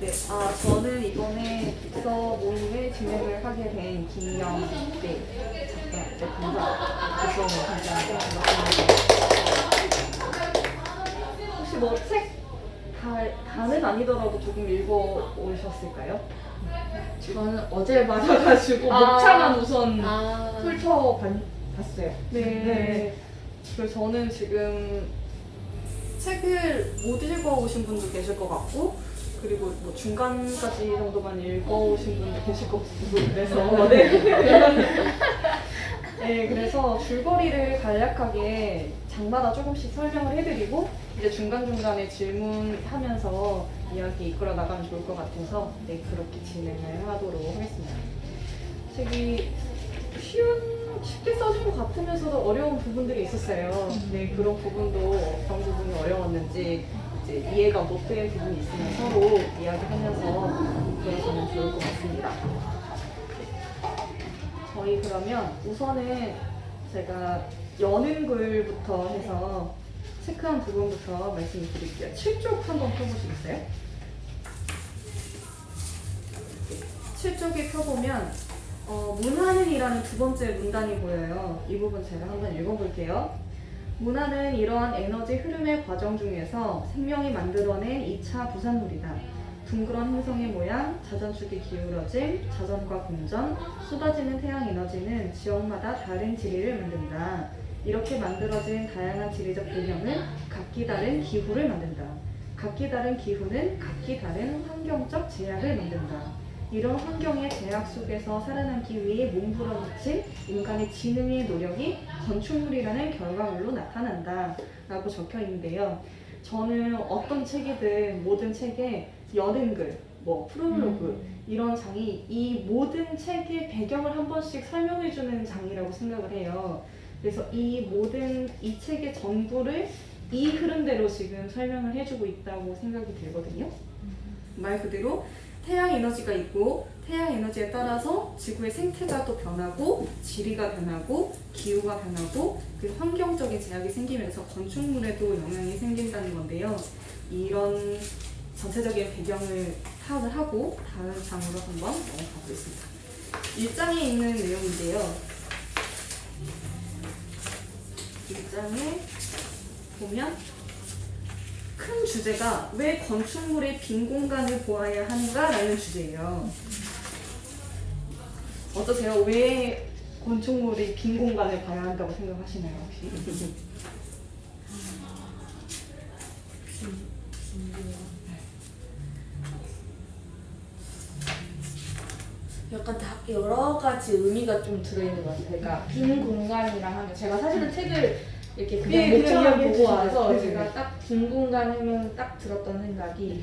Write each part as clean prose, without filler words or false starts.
네, 저는 이번에 독서 모임을 진행을 하게 된 김영, 감사 독서 감사합니다. 혹시 뭐 책 다는 아니더라도 조금 읽어 오셨을까요? 저는 어제 받아가지고 목차만 우선 훑어봤어요. 네. 그래서 저는 지금 책을 못 읽어오신 분도 계실 것 같고, 그리고 뭐 중간까지 정도만 읽어오신 분도 계실 것 같고, 그래서 네, 그래서 줄거리를 간략하게 장마다 조금씩 설명을 해드리고 이제 중간중간에 질문하면서 이야기 이끌어 나가면 좋을 것 같아서 네, 그렇게 진행을 하도록 하겠습니다. 책이 쉽게 써진 것 같으면서도 어려운 부분들이 있었어요. 네, 그런 부분도 어떤 부분이 어려웠는지 이제 이해가 못 된 부분이 있으면 서로 이야기하면서 들어가면 좋을 것 같습니다. 저희 그러면 우선은 제가 여는 글부터 해서 체크한 부분부터 말씀을 드릴게요. 7쪽 한번 펴보시겠어요? 7쪽에 펴보면 문화는이라는 두 번째 문단이 보여요. 이 부분 제가 한번 읽어볼게요. 문화는 이러한 에너지 흐름의 과정 중에서 생명이 만들어낸 2차 부산물이다. 둥그런 행성의 모양, 자전축이 기울어짐, 자전과 공전, 쏟아지는 태양 에너지는 지역마다 다른 지리를 만든다. 이렇게 만들어진 다양한 지리적 배경은 각기 다른 기후를 만든다. 각기 다른 기후는 각기 다른 환경적 제약을 만든다. 이런 환경의 제약 속에서 살아남기 위해 몸부림친 인간의 지능의 노력이 건축물이라는 결과물로 나타난다 라고 적혀 있는데요. 저는 어떤 책이든 모든 책에 여는 글, 프롤로그 이런 장이 이 모든 책의 배경을 한 번씩 설명해주는 장이라고 생각을 해요. 그래서 이 책의 전부를 이 흐름대로 지금 설명을 해주고 있다고 생각이 들거든요. 말 그대로 태양 에너지가 있고 태양 에너지에 따라서 지구의 생태가 또 변하고 지리가 변하고 기후가 변하고 그 환경적인 제약이 생기면서 건축물에도 영향이 생긴다는 건데요. 이런 전체적인 배경을 파악을 하고 다음 장으로 한번 넘어가 보겠습니다. 1장에 있는 내용인데요. 1장에 보면 큰 주제가 왜 건축물의 빈 공간을 보아야 하는가 라는 주제예요. 어떠세요? 왜 건축물이 빈 공간을 봐야 한다고 생각하시나요, 혹시? 약간 다 여러 가지 의미가 좀 들어있는 것 같아요. 그러니까 빈 공간이랑 하면 제가 사실은 책을 이렇게 그냥 목차만 보고 와서 제가 딱 빈 공간 하면 딱 들었던 생각이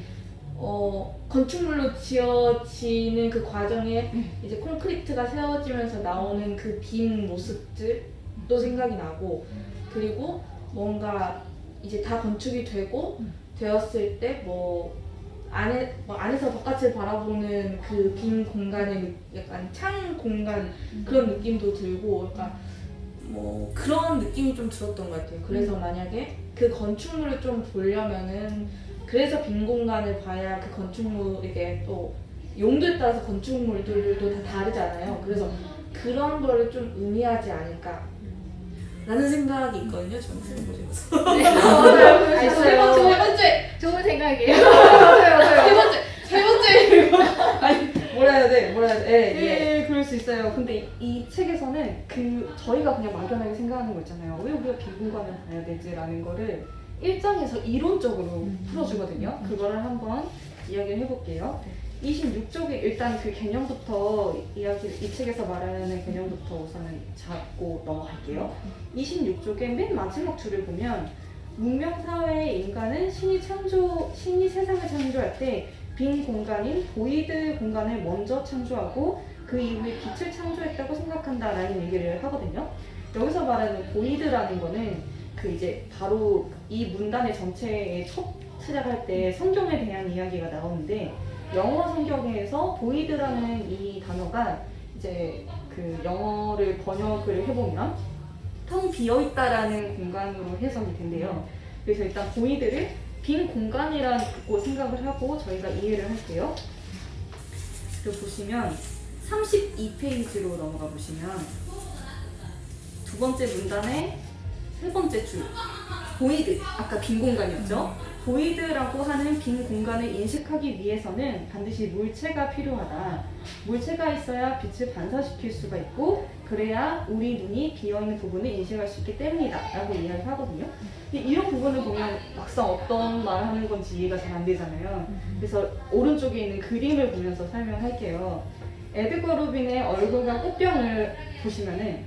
건축물로 지어지는 그 과정에 이제 콘크리트가 세워지면서 나오는 그 빈 모습들도 생각이 나고, 그리고 뭔가 이제 다 건축이 되었을 때 안에서 바깥을 바라보는 그 빈 공간의 약간 창 공간 그런 느낌도 들고, 그러니까 그런 느낌이 좀 들었던 것 같아요. 그래서 만약에 그 건축물을 좀 보려면은, 그래서 빈 공간을 봐야 그 건축물에게 또 용도에 따라서 건축물들도 다 다르잖아요. 그래서 그런 거를 좀 의미하지 않을까 라는 생각이 있거든요. 저는 책을 보면서. 네, 세 번째 좋은 생각이에요. 맞아요. 세 번째 아니, 뭐라 해야 돼? 예, 그럴 수 있어요. 근데 이 책에서는 저희가 그냥 막연하게 생각하는 거 있잖아요. 왜 우리가 빈 공간을 봐야 되지? 라는 거를 1장에서 이론적으로 풀어주거든요. 그거를 한번 이야기를 해볼게요. 26쪽에 일단 그 개념부터 이 책에서 말하는 개념부터 우선은 잡고 넘어갈게요. 26쪽의 맨 마지막 줄을 보면 문명사회의 인간은 신이 세상을 창조할 때 빈 공간인 보이드 공간을 먼저 창조하고 그 이후에 빛을 창조했다고 생각한다라는 얘기를 하거든요. 여기서 말하는 보이드라는 거는 이제 바로 이 문단의 전체에 첫 시작할 때 성경에 대한 이야기가 나오는데, 영어 성경에서 보이드라는 이 단어가 이제 그 영어를 번역을 해보면 텅 비어있다라는 공간으로 해석이 된대요. 그래서 일단 보이드를 빈 공간이라고 생각을 하고 저희가 이해를 할게요. 그리고 보시면 32페이지로 넘어가 보시면 두 번째 문단의 세 번째 줄 보이드, 아까 빈 공간이었죠? 보이드라고 하는 빈 공간을 인식하기 위해서는 반드시 물체가 필요하다. 물체가 있어야 빛을 반사시킬 수가 있고 그래야 우리 눈이 비어있는 부분을 인식할 수 있기 때문이다 라고 이야기를 하거든요. 근데 이런 부분을 보면 막상 어떤 말을 하는 건지 이해가 잘 안 되잖아요. 그래서 오른쪽에 있는 그림을 보면서 설명할게요. 에드거 루빈의 얼굴과 꽃병을 보시면은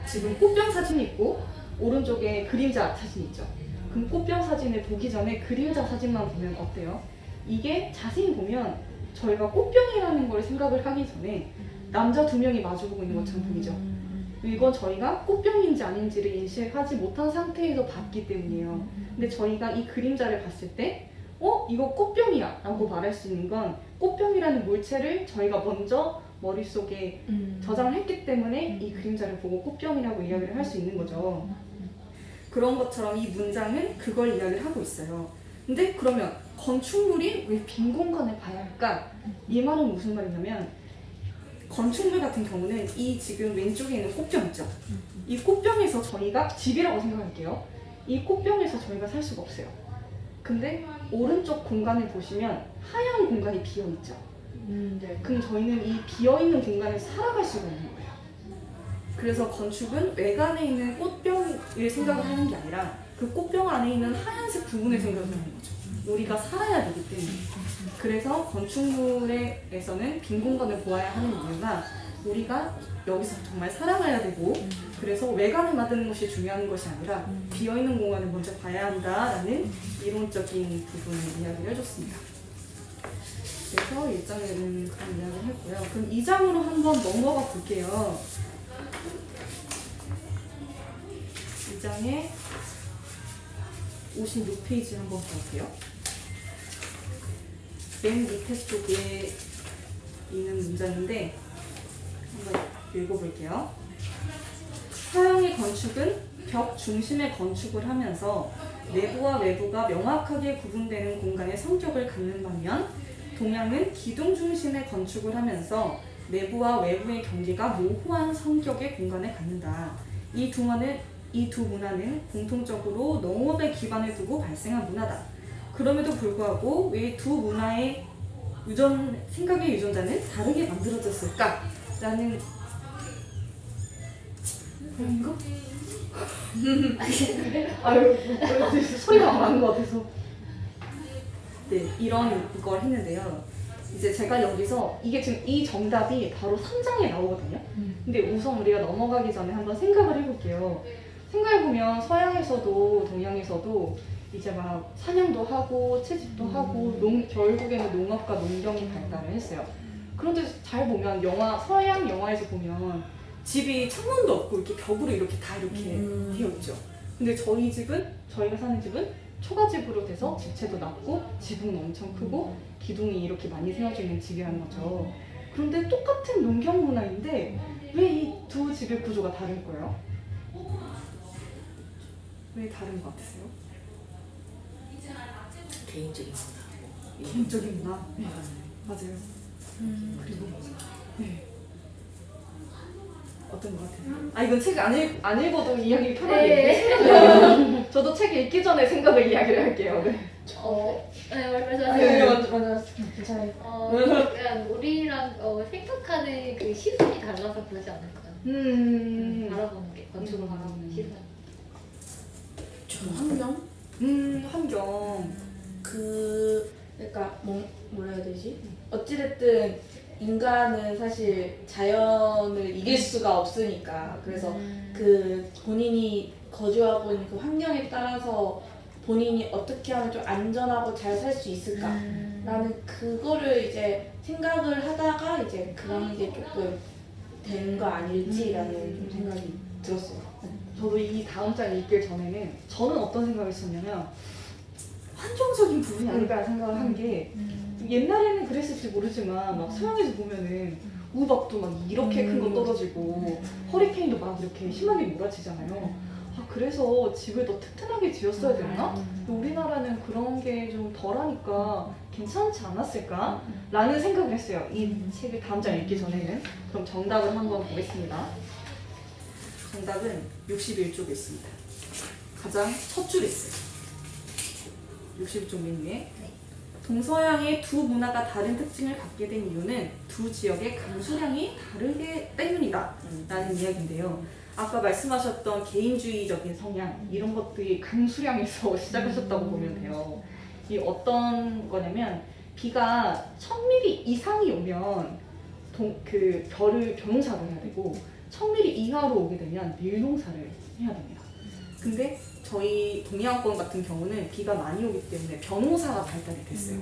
지금 꽃병 사진이 있고 오른쪽에 그림자 사진이 있죠. 그럼 꽃병 사진을 보기 전에 그림자 사진만 보면 어때요? 이게 자세히 보면 저희가 꽃병이라는 걸 생각을 하기 전에 남자 두 명이 마주보고 있는 것처럼 보이죠. 이건 저희가 꽃병인지 아닌지를 인식하지 못한 상태에서 봤기 때문이에요. 근데 저희가 이 그림자를 봤을 때 이거 꽃병이야 라고 말할 수 있는 건 꽃병이라는 물체를 저희가 먼저 머릿속에 저장을 했기 때문에 이 그림자를 보고 꽃병이라고 이야기를 할 수 있는 거죠. 그런 것처럼 이 문장은 그걸 이야기를 하고 있어요. 근데 그러면 건축물이 왜 빈 공간을 봐야 할까? 이 말은 무슨 말이냐면 건축물 같은 경우는 이 지금 왼쪽에 있는 꽃병 있죠? 이 꽃병에서 저희가 집이라고 생각할게요. 이 꽃병에서 저희가 살 수가 없어요. 근데 오른쪽 공간을 보시면 하얀 공간이 비어있죠? 네. 그럼 저희는 이 비어있는 공간에 살아갈 수가 있는 거예요. 그래서 건축은 외관에 있는 꽃병을 생각을 하는 게 아니라 그 꽃병 안에 있는 하얀색 부분을 생각을 하는 거죠. 우리가 살아야 되기 때문에. 그래서 건축물에서는 빈 공간을 보아야 하는 이유가 우리가 여기서 정말 살아가야 되고 그래서 외관을 만드는 것이 중요한 것이 아니라 비어있는 공간을 먼저 봐야 한다라는 이론적인 부분을 이야기를 해줬습니다. 그래서 1장에는 그런 이야기를 했고요. 그럼 2장으로 한번 넘어가 볼게요. 2장에 56페이지 한번 볼게요. 맨 밑에 쪽에 있는 문장인데 한번 읽어볼게요. 서양의 건축은 벽 중심의 건축을 하면서 내부와 외부가 명확하게 구분되는 공간의 성격을 갖는 반면 동양은 기둥 중심의 건축을 하면서 내부와 외부의 경계가 모호한 성격의 공간을 갖는다. 이 두 문화는 공통적으로 농업에 기반을 두고 발생한 문화다. 그럼에도 불구하고 왜 두 문화의 생각의 유전자는 다르게 만들어졌을까? 라는 이거? 아유, 소리가 안 나는 것 같아서. 네, 이런 걸 했는데요. 이제 제가 여기서 이게 지금 이 정답이 바로 3장에 나오거든요. 근데 우선 우리가 넘어가기 전에 한번 생각을 해볼게요. 생각해보면 서양에서도 동양에서도 이제 막 사냥도 하고 채집도 하고 결국에는 농업과 농경이 발달을 했어요. 그런데 잘 보면 서양 영화에서 보면 집이 창문도 없고 이렇게 벽으로 이렇게 다 이렇게 되어 있죠. 근데 저희가 사는 집은 초가집으로 돼서 집채도 낮고 지붕은 엄청 크고 기둥이 이렇게 많이 세워져 있는 집이라는 거죠. 그런데 똑같은 농경 문화인데 왜 이 두 집의 구조가 다른 거예요? 왜 다른 것 같으세요? 개인적인 문화. 개인적인 문화? 네. 맞아요. 그리고 네. 어떤 것 같아요? 이건 책 안 읽어도 이야기 편하게 저도 책 읽기 전에 생각을 이야기를 할게요. 네. 말씀하세요. 맞아. 괜찮아요. 약간 우리랑 생각하는 그 시선이 달라서 그러지 않을까요? 바라보는 게 건축을 바라보는 시선. 환경? 환경. 그러니까 뭐라 해야 되지? 어찌됐든 인간은 사실 자연을 이길 수가 없으니까 그래서 그 본인이 거주하고 있는 그 환경에 따라서 본인이 어떻게 하면 좀 안전하고 잘 살 수 있을까라는 그거를 이제 생각을 하다가 이제 그런 게 조금 된 거 아닐지라는 좀 생각이 들었어요. 저도 이 다음 장 읽기 전에는 저는 어떤 생각을 했었냐면 환경적인 부분이 아닐까 생각을 한 게 옛날에는 그랬을지 모르지만 막 서양에서 보면은 우박도 막 이렇게 큰 거 떨어지고 허리케인도 막 이렇게 심하게 몰아치잖아요. 그래서 집을 더 튼튼하게 지었어야 됐나? 우리나라는 그런 게 좀 덜하니까 괜찮지 않았을까? 라는 생각을 했어요. 이 책을 다음 장 읽기 전에는. 그럼 정답을 한번 보겠습니다. 정답은 61쪽에 있습니다. 가장 첫 줄에 있어요. 61쪽 맨 위에. 동서양의 두 문화가 다른 특징을 갖게 된 이유는 두 지역의 강수량이 다르기 때문이다 라는 이야기인데요. 아까 말씀하셨던 개인주의적인 성향 이런 것들이 강수량에서 시작하셨다고 보면 돼요. 이 어떤 거냐면 비가 1000mm 이상이 오면 그 벼농사를 해야 되고 1000mm 이하로 오게 되면 밀농사를 해야 됩니다. 근데 저희 동해안권 같은 경우는 비가 많이 오기 때문에 벼농사가 발달이 됐어요.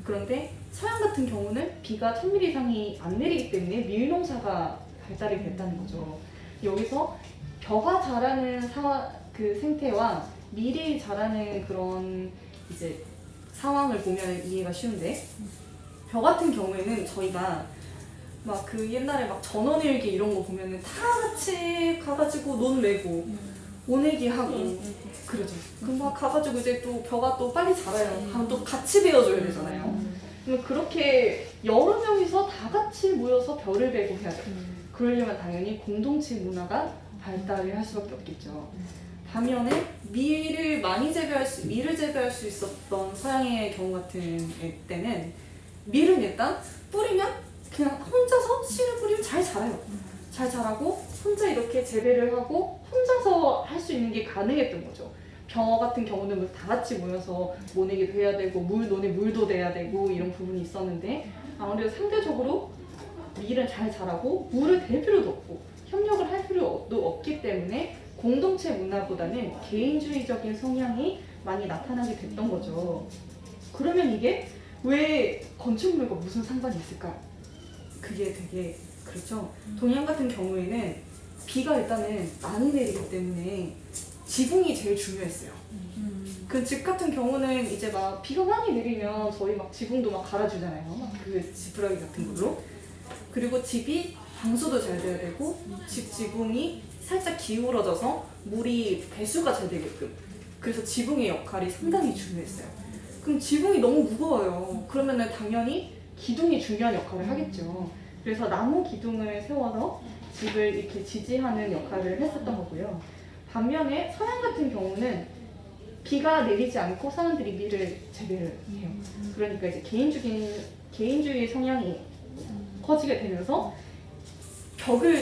그런데 서양 같은 경우는 비가 1000mm 이상이 안 내리기 때문에 밀농사가 발달이 됐다는 거죠. 여기서 벼가 자라는 그 생태와 밀이 자라는 그런 이제 상황을 보면 이해가 쉬운데, 벼 같은 경우에는 저희가 막 그 옛날에 막 전원일기 이런 거 보면은 다 같이 가가지고 논 메고 오내기 하고 그러죠. 그럼 막 가가지고 이제 또 벼가 또 빨리 자라요. 그럼 또 같이 베어줘야 되잖아요. 그럼 그렇게 여러 명이서 다 같이 모여서 벼를 베고 해야 돼요. 그러려면 당연히 공동체 문화가 발달을 할 수밖에 없겠죠. 반면에 밀을 재배할 수 있었던 서양의 경우 같은 때는 밀은 일단 뿌리면 그냥 혼자서 씨를 뿌리면 잘 자라요. 잘 자라고 혼자 이렇게 재배를 하고 혼자서 할 수 있는 게 가능했던 거죠. 벼 같은 경우는 다 같이 모여서 모내기도 해야 되고 논에 물도 대야 되고 이런 부분이 있었는데, 아무래도 상대적으로 밀은 잘 자라고 물을 댈 필요도 없고 협력을 할 필요도 없기 때문에 공동체 문화보다는 개인주의적인 성향이 많이 나타나게 됐던 거죠. 그러면 이게 왜 건축물과 무슨 상관이 있을까? 그게 되게 그렇죠. 동양 같은 경우에는 비가 일단은 많이 내리기 때문에 지붕이 제일 중요했어요. 그 집 같은 경우는 이제 막 비가 많이 내리면 저희 막 지붕도 막 갈아주잖아요. 막 그 지푸라기 같은 걸로. 그리고 집이 방수도 잘 돼야 되고 집 지붕이 살짝 기울어져서 물이 배수가 잘 되게끔. 그래서 지붕의 역할이 상당히 중요했어요. 그럼 지붕이 너무 무거워요. 그러면은 당연히 기둥이 중요한 역할을 하겠죠. 그래서 나무 기둥을 세워서 집을 이렇게 지지하는 역할을 했었던 거고요. 반면에 서양 같은 경우는 비가 내리지 않고 사람들이 밀을 재배를 해요. 그러니까 이제 개인주의 성향이 커지게 되면서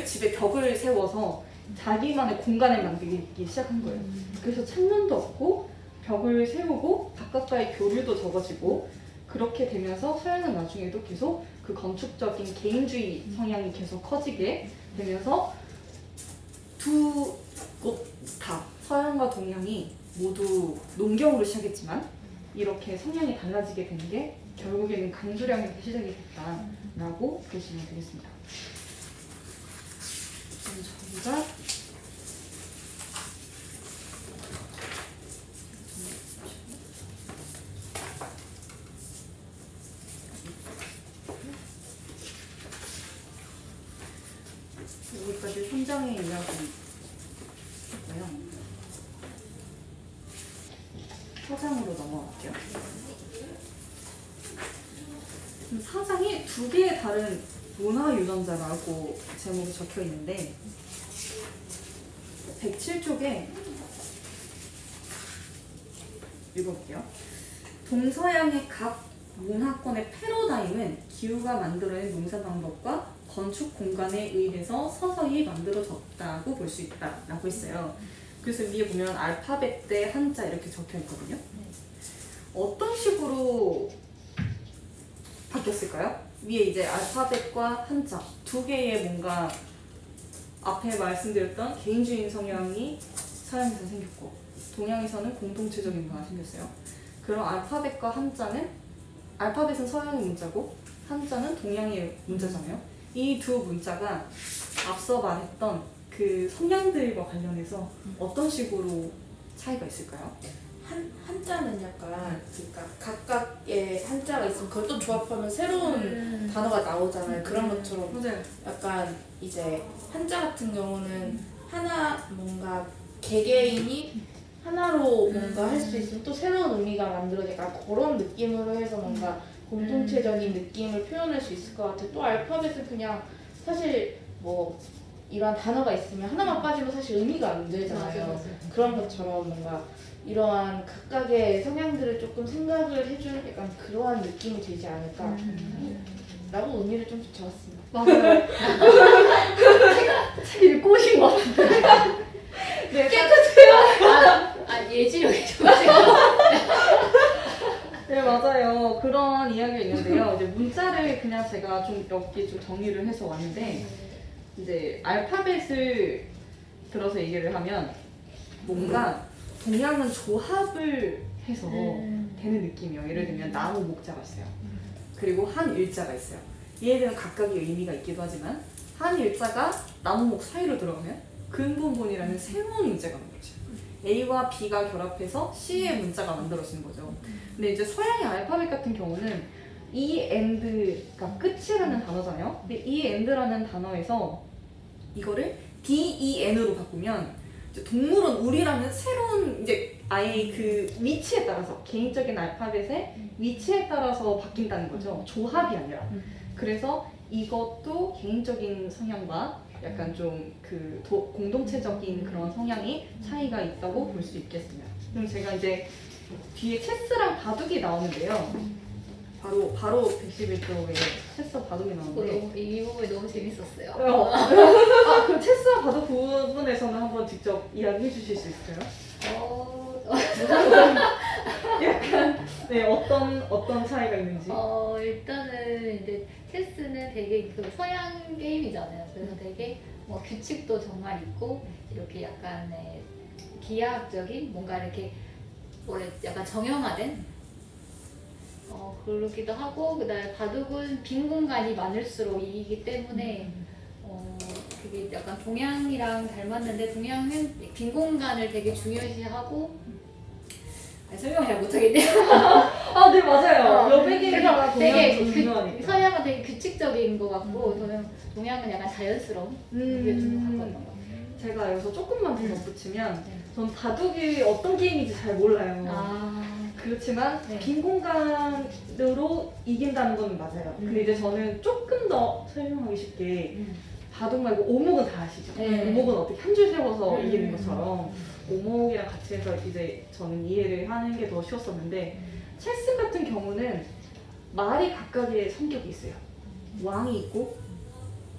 집에 벽을 세워서 자기만의 공간을 만들기 시작한 거예요. 그래서 창문도 없고 벽을 세우고 바깥과의 교류도 적어지고, 그렇게 되면서 서양은 나중에도 계속 그 건축적인 개인주의 성향이 계속 커지게 되면서 두 곳 다 서양과 동양이 모두 농경으로 시작했지만 이렇게 성향이 달라지게 된 게 결국에는 강수량에서 시작이 됐다라고 보시면 되겠습니다. 저희가 여기까지 3장의 이야기였고요. 4장으로 넘어갈게요. 4장이 두 개의 다른 문화 유전자라고 제목이 적혀 있는데, 107쪽에 읽어볼게요. 동서양의 각 문화권의 패러다임은 기후가 만들어낸 농사 방법과 건축 공간에 의해서 서서히 만들어졌다고 볼 수 있다라고 했어요. 그래서 위에 보면 알파벳 대 한자 이렇게 적혀 있거든요. 어떤 식으로 바뀌었을까요? 위에 이제 알파벳과 한자 두 개의 뭔가 앞에 말씀드렸던 개인주의 성향이 서양에서 생겼고 동양에서는 공동체적인 문화가 생겼어요. 그럼 알파벳과 한자는, 알파벳은 서양의 문자고 한자는 동양의 문자잖아요. 이 두 문자가 앞서 말했던 그 성향들과 관련해서 어떤 식으로 차이가 있을까요? 한자는 약간 그러니까 각각의 한자가 있으면 그걸 또 조합하면 새로운 단어가 나오잖아요. 그런 것처럼 맞아요. 약간 이제 한자 같은 경우는 하나 뭔가 개개인이 하나로 뭔가 할 수 있으면 또 새로운 의미가 만들어질까 그런 느낌으로 해서 뭔가 공동체적인 느낌을 표현할 수 있을 것 같아요. 또 알파벳은 그냥 사실 뭐 이런 단어가 있으면 하나만 빠지면 사실 의미가 안 되잖아요. 그런 것처럼 뭔가 이러한 각각의 성향들을 조금 생각을 해주는 약간 그러한 느낌이 되지 않을까 라고 의미를 좀 붙여봤습니다. 맞아요. 책 읽고 오신 것 같은데. 네, 예지력이 좋으세요. 네, 맞아요. 그런 이야기가 있는데요. 이제 문자를 그냥 제가 좀 몇 개 좀 정리를 해서 왔는데, 이제 알파벳을 들어서 얘기를 하면 뭔가 동양은 조합을 해서 되는 느낌이에요. 예를 들면 나무 목자가 있어요. 그리고 한 일자가 있어요. 얘네들은 각각의 의미가 있기도 하지만 한 일자가 나무목 사이로 들어가면 근본본이라는 새로운 문자가 만들어져요. A와 B가 결합해서 C의 문자가 만들어지는 거죠. 근데 이제 서양의 알파벳 같은 경우는 E and가 끝이라는 단어잖아요. 근데 E and라는 단어에서 이거를 DEN으로 바꾸면 이제 동물원 우리라는 새로운 이제 아예 그 위치에 따라서 개인적인 알파벳의 위치에 따라서 바뀐다는 거죠. 조합이 아니라. 그래서 이것도 개인적인 성향과 약간 좀 그 공동체적인 그런 성향이 차이가 있다고 볼 수 있겠습니다. 그럼 제가 이제 뒤에 체스랑 바둑이 나오는데요. 바로 111조의 체스와 바둑이 나오는데 이 부분이 너무 재밌었어요. 그 체스와 바둑 부분에서는 한번 직접 이야기해 주실 수 있어요? 약간 네 어떤 차이가 있는지. 일단은 이제 체스는 되게 그 서양 게임이잖아요. 그래서 되게 뭐 규칙도 정말 있고 이렇게 약간의 기하학적인 뭔가 이렇게 약간 정형화된 그러기도 하고, 그다음에 바둑은 빈 공간이 많을수록 이기기 때문에 그게 약간 동양이랑 닮았는데 동양은 빈 공간을 되게 중요시하고 설명을 잘 못하겠네요. 네 맞아요. 여백이가 되게 중요하니까. 서양은 되게 규칙적인 것 같고 동양은 약간 자연스러운 그게 좀 바꿨던 것 같아요. 제가 여기서 조금만 더 덧붙이면 전 바둑이 어떤 게임인지 잘 몰라요. 그렇지만 네. 빈 공간으로 이긴다는 건 맞아요. 근데 이제 저는 조금 더 설명하기 쉽게 바둑 말고 오목은 다 아시죠? 네. 오목은 어떻게 한 줄 세워서 이기는 것처럼 오목이랑 같이 해서 이제 저는 이해를 하는 게 더 쉬웠었는데 체스 같은 경우는 말이 각각의 성격이 있어요. 왕이 있고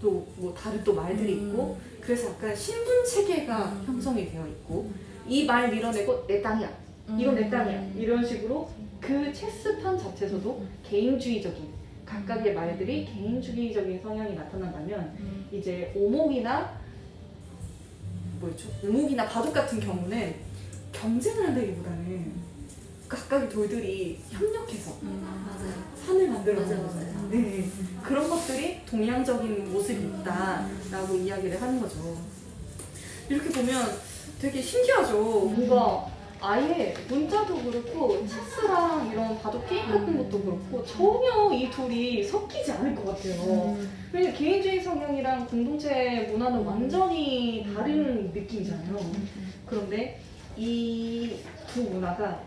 또 뭐 다른 또 말들이 있고 그래서 약간 신분 체계가 형성이 되어 있고 이 말 밀어내고 내 땅이야. 이건 내 땅이야. 이런 식으로 그 체스판 자체에서도 개인주의적인 각각의 말들이 개인주의적인 성향이 나타난다면 이제 오목이나 오목이나 바둑 같은 경우는 경쟁을 한다기보다는 각각의 돌들이 협력해서 산을 만들어내는 거잖아요. 네. 그런 것들이 동양적인 모습이 있다라고 이야기를 하는 거죠. 이렇게 보면 되게 신기하죠. 뭔가 아예 문자도 그렇고 체스랑 이런 바둑 게임 같은 것도 그렇고 전혀 이 둘이 섞이지 않을 것 같아요. 왜냐면 개인주의 성향이랑 공동체 문화는 완전히 다른 느낌이잖아요. 그런데 이 두 문화가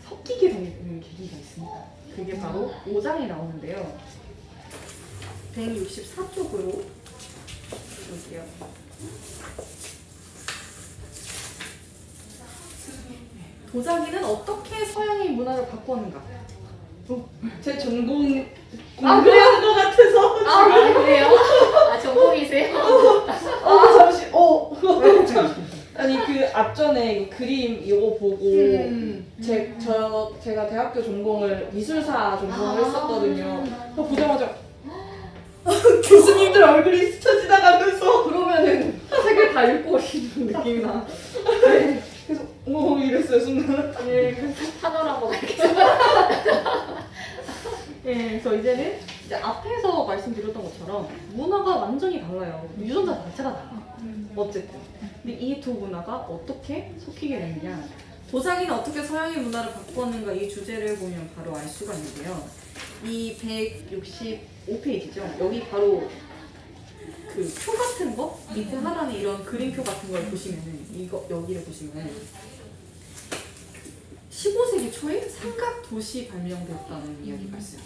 섞이게 되는 계기가 있습니다. 그게 바로 5장에 나오는데요. 164쪽으로 볼게요. 도자기는 어떻게 서양의 문화를 바꾸었는가? 제 전공 공부한 것 같아서 그래요? 전공이세요? 잠시 아니 그 앞전에 이 그림 이거 보고 제가 대학교 전공을 미술사 전공을 했었거든요. 그거 보자마자 교수님들 얼굴이 스쳐 지나가면서 그러면은 책을 다 읽고 오시는 느낌이 나. 네. 그래서 이랬어요 순간. 네, 그래서 파노라마가 이렇게 그래서 이제는 이제 앞에서 말씀드렸던 것처럼 문화가 완전히 달라요. 유전자 자체가 달라. 어쨌든. 근데 이 두 문화가 어떻게 섞이게 되느냐. 도자기는 어떻게 서양의 문화를 바꾸었는가 이 주제를 보면 바로 알 수가 있는데요. 이 165페이지죠. 여기 바로 그 표 같은 거 밑에 하단에 이런 그림표 같은 걸 보시면은 이거 여기를 보시면 15세기 초에 삼각 도시 발명되었다는 이야기가 있어요.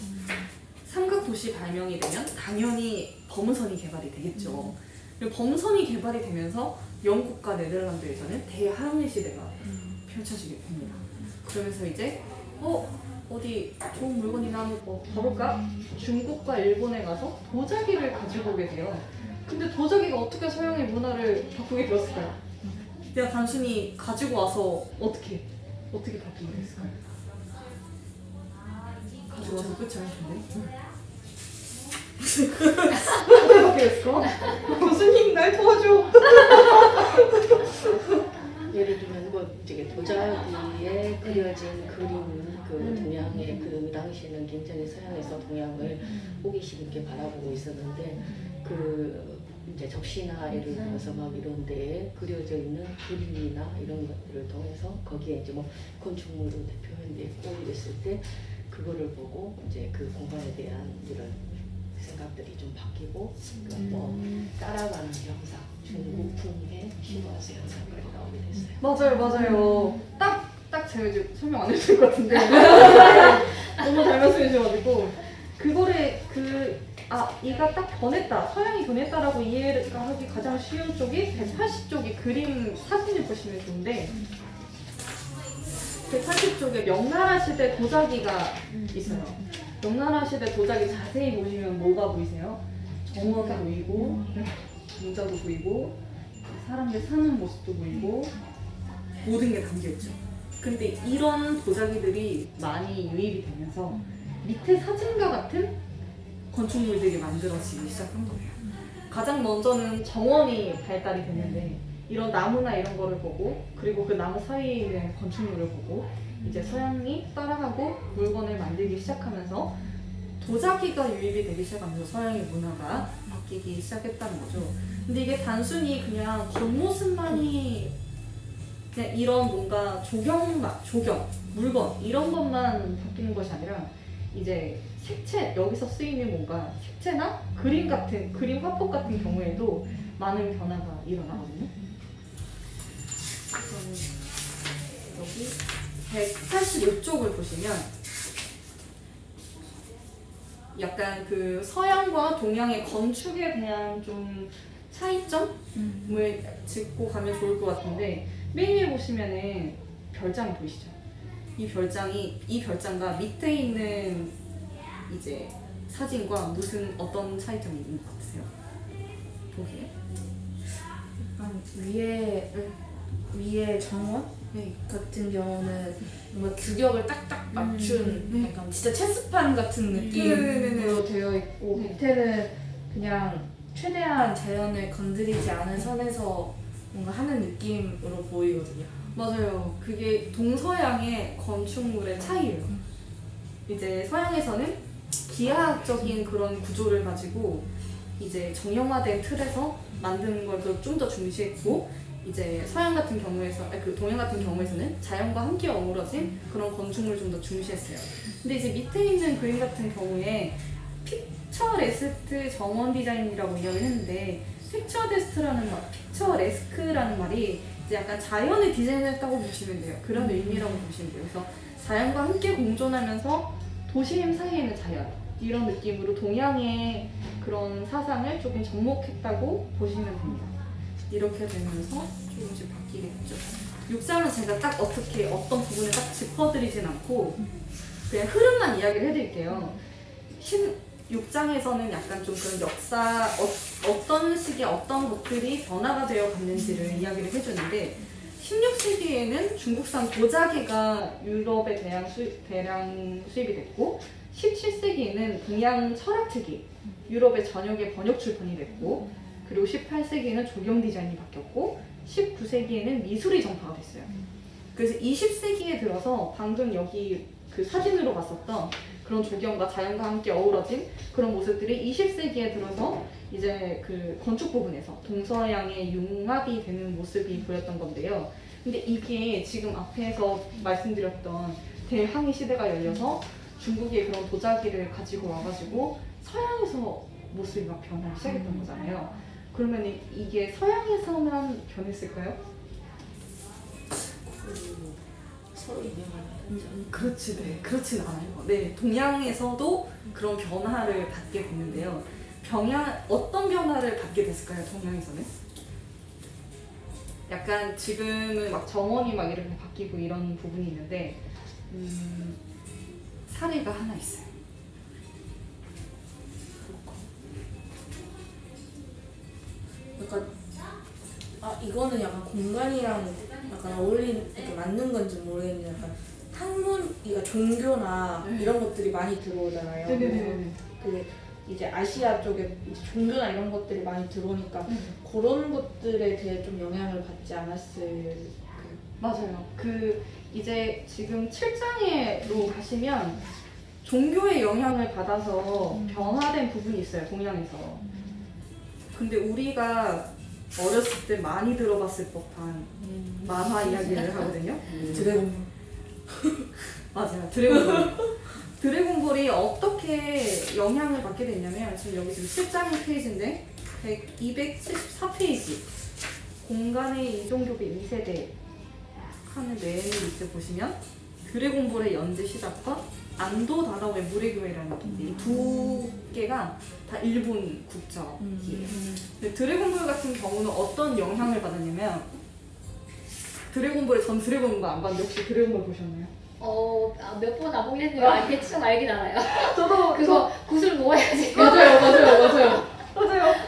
삼각 도시 발명이 되면 당연히 범선이 개발이 되겠죠. 그리고 범선이 개발이 되면서 영국과 네덜란드에서는 대항해 시대가 펼쳐지게 됩니다. 그러면서 이제 어디 좋은 물건이나 뭐 가볼까? 중국과 일본에 가서 도자기를 가지고 오게 돼요. 근데 도자기가 어떻게 서양의 문화를 바꾸게 되었을까요? 그냥 단순히 가지고 와서 어떻게 바뀌게 됐을까요? 가지고 와서 끝이 아닐 텐데. 어떻게 바뀌게 됐을까? 교수님 날 도와줘. 예를 들면 뭐 이제 도자기에 그려진 그림, 그 동양의 그 당시에는 굉장히 서양에서 동양을 호기심 있게 바라보고 있었는데 그 이제 적시나 예를 들어서 막 이런 데에 그려져 있는 그림이나 이런 것들을 통해서 거기에 이제 뭐 건축물로 대표현돼 있고 이랬을 때 그거를 보고 이제 그 공간에 대한 이런 생각들이 좀 바뀌고 뭐 따라가는 현상, 중국풍의 시도하수 현상까지 나오게 됐어요. 맞아요. 딱 제가 이제 설명 안 해줄 것 같은데 너무 잘 말씀해 주셔가지고 그거를 이가 딱 변했다, 서양이 변했다라고 이해가 하기 가장 쉬운 쪽이 180쪽의 그림 사진을 보시면 좋은데 180쪽에 명나라 시대 도자기가 있어요. 명나라 시대 도자기 자세히 보시면 뭐가 보이세요? 정원도 보이고 모자도 보이고 사람들 사는 모습도 보이고 모든 게 담겨있죠. 근데 이런 도자기들이 많이 유입이 되면서 밑에 사진과 같은 건축물들이 만들어지기 시작한 거예요. 가장 먼저는 정원이 발달이 됐는데 이런 나무나 이런 거를 보고 그리고 그 나무 사이에 있는 건축물을 보고 이제 서양이 따라가고 물건을 만들기 시작하면서 도자기가 유입이 되기 시작하면서 서양의 문화가 바뀌기 시작했다는 거죠. 근데 이게 단순히 그냥 겉모습만이 그냥 이런 뭔가 조경, 물건 이런 것만 바뀌는 것이 아니라 이제 색채, 여기서 쓰이는 뭔가 색채나 그림 같은, 그림 화법 같은 경우에도 많은 변화가 일어나거든요. 여기 185쪽을 보시면 약간 그 서양과 동양의 건축에 대한 좀 차이점을 짚고 가면 좋을 것 같은데 맨 위에 보시면은 별장이 보이시죠? 이 별장과 밑에 있는 이제 사진과 무슨 어떤 차이점이 있는 것 같으세요? 보기에? 위에 정원 네. 같은 경우는 뭔가 규격을 딱딱 맞춘 약간 진짜 체스판 같은 느낌으로 되어 있고 밑에는 그냥 최대한 자연을 건드리지 않은 선에서 뭔가 하는 느낌으로 보이거든요. 맞아요. 그게 동서양의 건축물의 차이예요. 이제 서양에서는 기하학적인 그런 구조를 가지고 이제 정형화된 틀에서 만드는 걸 좀 더 중시했고 이제 서양 같은 경우에서 그 동양 같은 경우에서는 자연과 함께 어우러진 그런 건축물을 좀 더 중시했어요. 근데 이제 밑에 있는 그림 같은 경우에 픽처레스트 정원 디자인이라고 이야기를 했는데 픽처레스크라는 말이 이제 약간 자연을 디자인했다고 보시면 돼요. 그런 의미라고 보시면 돼요. 그래서 자연과 함께 공존하면서 도심 사이에는 자연 이런 느낌으로 동양의 그런 사상을 조금 접목했다고 보시면 됩니다. 이렇게 되면서 조금씩 바뀌겠죠. 6장은 제가 딱 어떤 부분을 딱 짚어드리진 않고 그냥 흐름만 이야기를 해드릴게요. 6장에서는 약간 좀 그런 역사, 어떤 시기에 어떤 것들이 변화가 되어 갔는지를 이야기를 해주는데 16세기에는 중국산 도자기가 유럽에 대량 수입이 됐고 17세기에는 동양 철학책이 유럽의 전역에 번역 출판이 됐고 그리고 18세기에는 조경 디자인이 바뀌었고 19세기에는 미술이 전파가 됐어요. 그래서 20세기에 들어서 방금 여기 그 사진으로 봤었던 그런 조경과 자연과 함께 어우러진 그런 모습들이 20세기에 들어서 이제 그 건축 부분에서 동서양의 융합이 되는 모습이 보였던 건데요. 근데 이게 지금 앞에서 말씀드렸던 대항해 시대가 열려서 중국의 그런 도자기를 가지고 와가지고 서양에서 모습이 막 변하기 시작했던 거잖아요. 그러면 이게 서양에서만 변했을까요? 서로 인정하는 그렇지, 네, 그렇진 않아요. 네, 동양에서도 그런 변화를 받게 됐는데요. 어떤 변화를 받게 됐을까요, 동양에서는? 약간 지금은 막 정원이 막 이렇게 바뀌고 이런 부분이 있는데, 사례가 하나 있어요. 약간 이거는 약간 공간이랑 약간 이렇게 맞는 건지 모르겠는데 약간 학문, 그러니까 종교나 이런 것들이 많이 들어오잖아요. 네네네. 그 이제 아시아 쪽에 이제 종교나 이런 것들이 많이 들어오니까 그런 것들에 대해 좀 영향을 받지 않았을까요? 맞아요. 이제 지금 7장에로 가시면 종교의 영향을 받아서 변화된 부분이 있어요, 동양에서. 근데 우리가 어렸을 때 많이 들어봤을 법한 만화 이야기를 하거든요. 드래곤. 맞아요. 드래곤볼. 드래곤볼이 어떻게 영향을 받게 됐냐면, 지금 여기 지금 7장 페이지인데 274페이지 공간의 이종교비 2세대 하는 내용을 밑에 보시면 드래곤볼의 연재 시작과 안도 다다오의 무례교회라는 이 두 개가 다 일본 국적이에요. 근데 드래곤볼 같은 경우는 어떤 영향을 받았냐면, 전 드래곤볼 안 봤는데 혹시 드래곤볼 보셨나요? 몇 번 안 보긴 했는데 대충 알긴 알아요. 저도 그거 구슬 모아야지. 맞아요.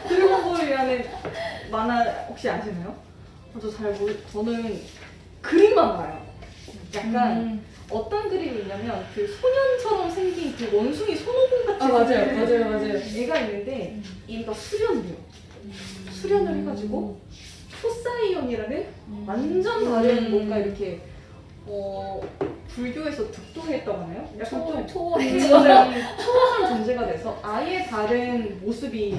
드래곤볼이라는 만화 혹시 아시나요? 저는 그림만 봐요. 약간 어떤 그림이 있냐면 그 소년처럼 생긴 그 원숭이 손오공 같이 맞아요. 애가 있는데 얘가 수련을 해가지고 초사이언이라는 완전 다른 뭔가 이렇게 불교에서 득도했다고 하나요? 약간 좀 초월한 존재가 돼서 아예 다른 모습이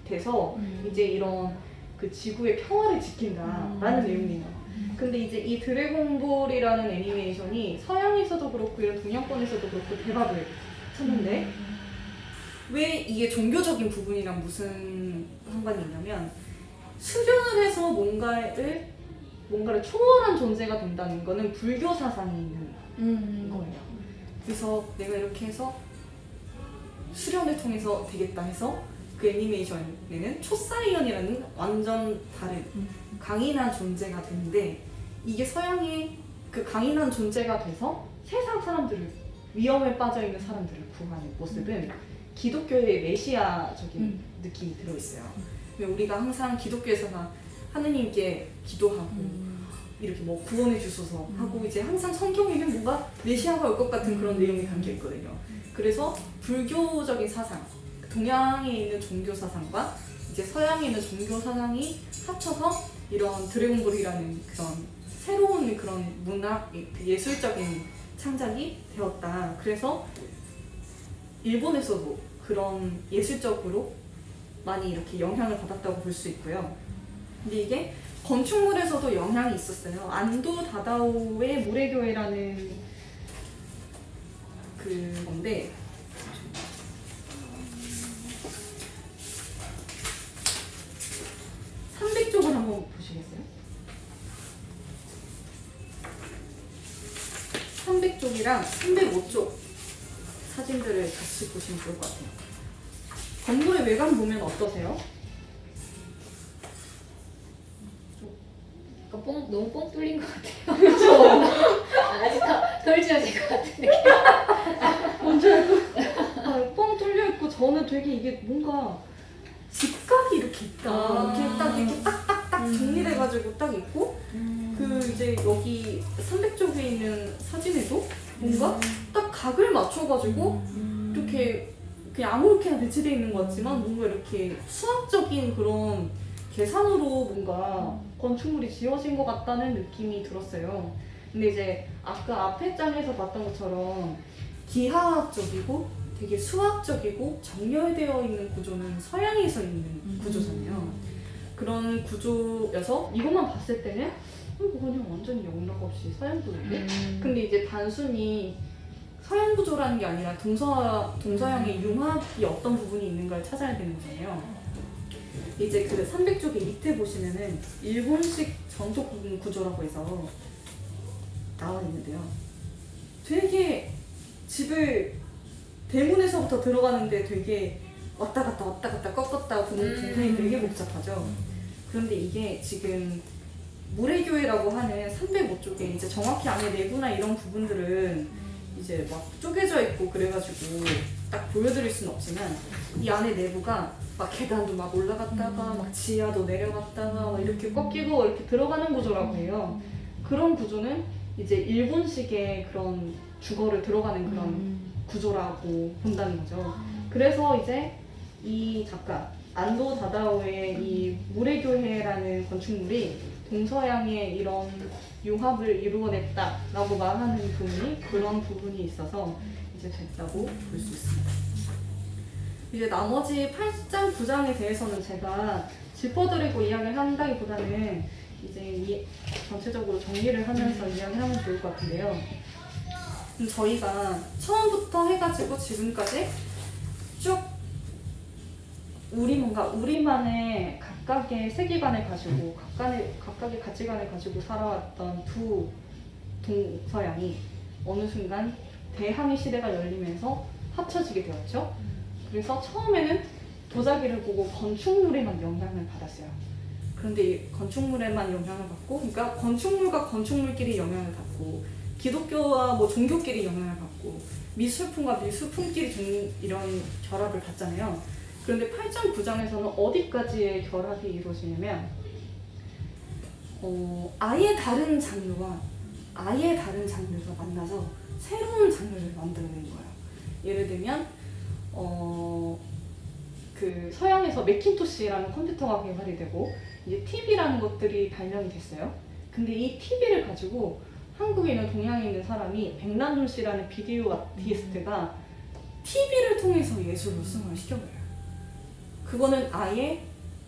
돼서 이제 이런 그 지구의 평화를 지킨다라는 내용이에요. 근데 이제 이 드래곤볼이라는 애니메이션이 서양에서도 그렇고 이런 동양권에서도 그렇고 대박을 쳤는데, 왜 이게 종교적인 부분이랑 무슨 상관이 있냐면, 수련을 해서 뭔가를 초월한 존재가 된다는 거는 불교 사상이 있는 거예요. 그래서 내가 이렇게 해서 수련을 통해서 되겠다 해서 그 애니메이션에는 초사이언이라는 완전 다른 강인한 존재가 되는데, 이게 서양의 그 강인한 존재가 돼서 세상 사람들을, 위험에 빠져 있는 사람들을 구하는 모습은 기독교의 메시아적인 느낌이 들어있어요. 우리가 항상 기독교에서나 하느님께 기도하고 이렇게 뭐 구원해 주소서 하고 이제 항상 성경에는 뭔가 메시아가 올 것 같은 그런 내용이 담겨 있거든요. 그래서 불교적인 사상, 동양에 있는 종교 사상과 이제 서양에 있는 종교 사상이 합쳐서 이런 드래곤볼이라는 그런 새로운 그런 문학, 예술적인 창작이 되었다. 그래서 일본에서도 그런 예술적으로 많이 이렇게 영향을 받았다고 볼 수 있고요. 근데 이게 건축물에서도 영향이 있었어요. 안도 다다오의 모래교회라는 그 건데, (300쪽을) 한번 보시겠어요? 300쪽이랑 305쪽 사진들을 같이 보시면 좋을 것 같아요. 건물의 외관 보면 어떠세요? 너무 뻥 뚫린 것 같아요. 그렇죠. 아직 덜 지어진 것 같은 느낌. 뭔지 알고? 뻥 뚫려 있고, 저는 되게 이게 뭔가 직각이 이렇게 있다. 이렇게 딱딱딱 정리돼가지고 딱 있고, 그 이제 여기 300쪽에 있는 사진에도 뭔가 딱 각을 맞춰가지고 이렇게 그냥 아무렇게나 배치되어 있는 것 같지만 뭔가 이렇게 수학적인 그런 계산으로 뭔가 건축물이 지어진 것 같다는 느낌이 들었어요. 근데 이제 아까 앞에 장에서 봤던 것처럼 기하학적이고 되게 수학적이고 정렬되어 있는 구조는 서양에서 있는 구조잖아요. 그런 구조여서 이것만 봤을 때는 그냥 완전히 영락 없이 서양 구조인데, 근데 이제 단순히 서양 구조라는 게 아니라 동서양의 융합이 어떤 부분이 있는가를 찾아야 되는 거잖아요. 이제 그 300쪽의 밑에 보시면은 일본식 전통 구조라고 해서 나와 있는데요. 되게 집을 대문에서부터 들어가는데 되게 왔다 갔다 꺾었다 부분이 되게 복잡하죠. 그런데 이게 지금 모래교회라고 하는 305쪽에 이제 정확히 안에 내부나 이런 부분들은 이제 막 쪼개져 있고 그래가지고 딱 보여드릴 수는 없지만 이 안에 내부가 막 계단도 막 올라갔다가 막 지하도 내려갔다가 막 이렇게 꺾이고 이렇게 들어가는 구조라고 해요. 그런 구조는 이제 일본식의 그런 주거를 들어가는 그런 구조라고 본다는 거죠. 그래서 이제 이 작가 안도 다다오의 이 모래교회라는 건축물이 동서양의 이런 융합을 이루어냈다라고 말하는 부분이 그런 부분이 있어서 이제 됐다고 볼 수 있습니다. 이제 나머지 8장, 9장에 대해서는 제가 짚어드리고 이야기를 한다기보다는 이제 전체적으로 정리를 하면서 이야기하면 좋을 것 같은데요. 저희가 처음부터 해가지고 지금까지 쭉 우리만의 각각의 세계관을 가지고 각각의 가치관을 가지고 살아왔던 두 동서양이 어느 순간 대항해 시대가 열리면서 합쳐지게 되었죠. 그래서 처음에는 도자기를 보고 건축물에만 영향을 받았어요. 그런데 이 건축물에만 영향을 받고, 그러니까 건축물과 건축물끼리 영향을 받고, 기독교와 뭐 종교끼리 영향을 받고, 미술품과 미술품끼리 이런 결합을 받잖아요. 그런데 8장, 9장에서는 어디까지의 결합이 이루어지냐면 아예 다른 장르가 만나서 새로운 장르를 만들어낸 거예요. 예를 들면 그 서양에서 매킨토시라는 컴퓨터가 개발이 되고 이제 TV라는 것들이 발명이 됐어요. 근데 이 TV를 가지고 한국에 있는 동양에 있는 사람이 백남준 씨라는 비디오 아티스트가 TV를 통해서 예술로 승화를 시켜버려요. 그거는 아예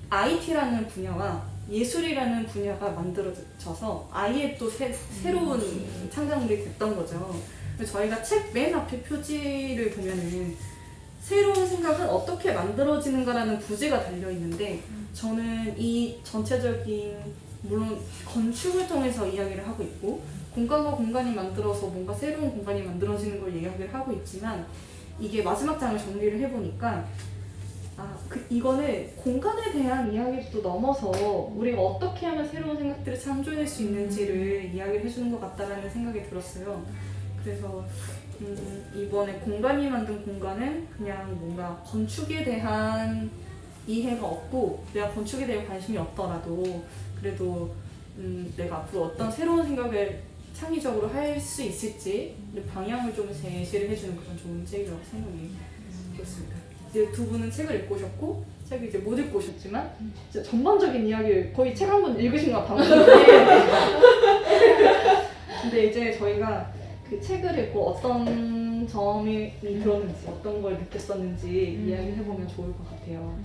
IT라는 분야와 예술이라는 분야가 만들어져서 아예 또 새로운 창작물이 됐던 거죠. 저희가 책 맨 앞에 표지를 보면은 새로운 생각은 어떻게 만들어지는가라는 부제가 달려있는데 저는 이 전체적인 물론 건축을 통해서 이야기를 하고 있고 공간과 공간이 만들어서 뭔가 새로운 공간이 만들어지는 걸 이야기를 하고 있지만 이게 마지막 장을 정리를 해보니까 이거는 공간에 대한 이야기도 넘어서 우리가 어떻게 하면 새로운 생각들을 창조해낼 수 있는지를 이야기를 해주는 것 같다라는 생각이 들었어요. 그래서 이번에 공간이 만든 공간은 그냥 뭔가 건축에 대한 이해가 없고 내가 건축에 대해 관심이 없더라도 그래도 내가 앞으로 어떤 새로운 생각을 창의적으로 할 수 있을지 방향을 좀 제시를 해주는 그런 좋은 책이라고 생각이 들었습니다. 이제 두 분은 책을 읽고 오셨고 책을 이제 못 읽고 오셨지만 진짜 전반적인 이야기를 거의 책 한 권 읽으신 것 같아요. 근데 이제 저희가 그 책을 읽고 어떤 점이 들었는지 어떤 걸 느꼈었는지 이야기를 해보면 좋을 것 같아요.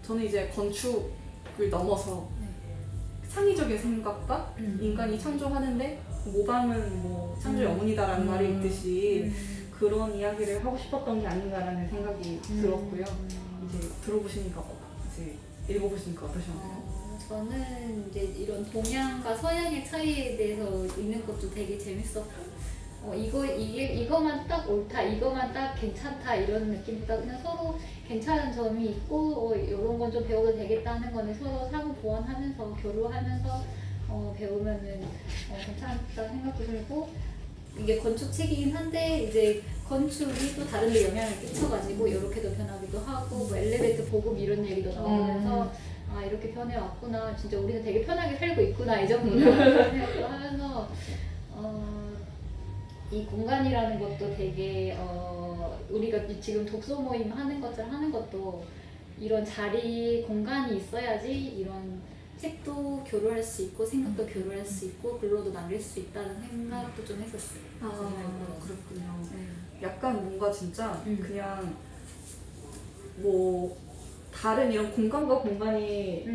저는 이제 건축을 넘어서 창의적인 생각과 인간이 창조하는데 모방은 뭐 창조의 어머니다라는 말이 있듯이 그런 이야기를 하고 싶었던 게 아닌가라는 생각이 들었고요. 이제 들어보시니까 이제 읽어보시니까 어떠셨나요? 저는 이제 이런 동양과 서양의 차이에 대해서 읽는 것도 되게 재밌었고 이거만 딱 옳다, 이거만 딱 괜찮다 이런 느낌보다 그냥 서로 괜찮은 점이 있고 이런 건 좀 배워도 되겠다 하는 거는 서로 상호 보완하면서 교류하면서 배우면은 괜찮다 생각도 들고 이게 건축책이긴 한데 이제 건축이 또 다른 데 영향을 끼쳐가지고 이렇게도 변하기도 하고 뭐 엘리베이터 보급 이런 얘기도 나오면서 이렇게 변해왔구나 진짜 우리는 되게 편하게 살고 있구나 이 정도로 생각도 하면서 이 공간이라는 것도 되게 우리가 지금 독서 모임 하는 것도 이런 자리 공간이 있어야지 이런 책도 교류할 수 있고 생각도 교류할 수 있고 글로도 남길 수 있다는 생각도 좀 했었어요. 그렇군요. 약간 뭔가 진짜 그냥 뭐 다른 이런 공간과 공간이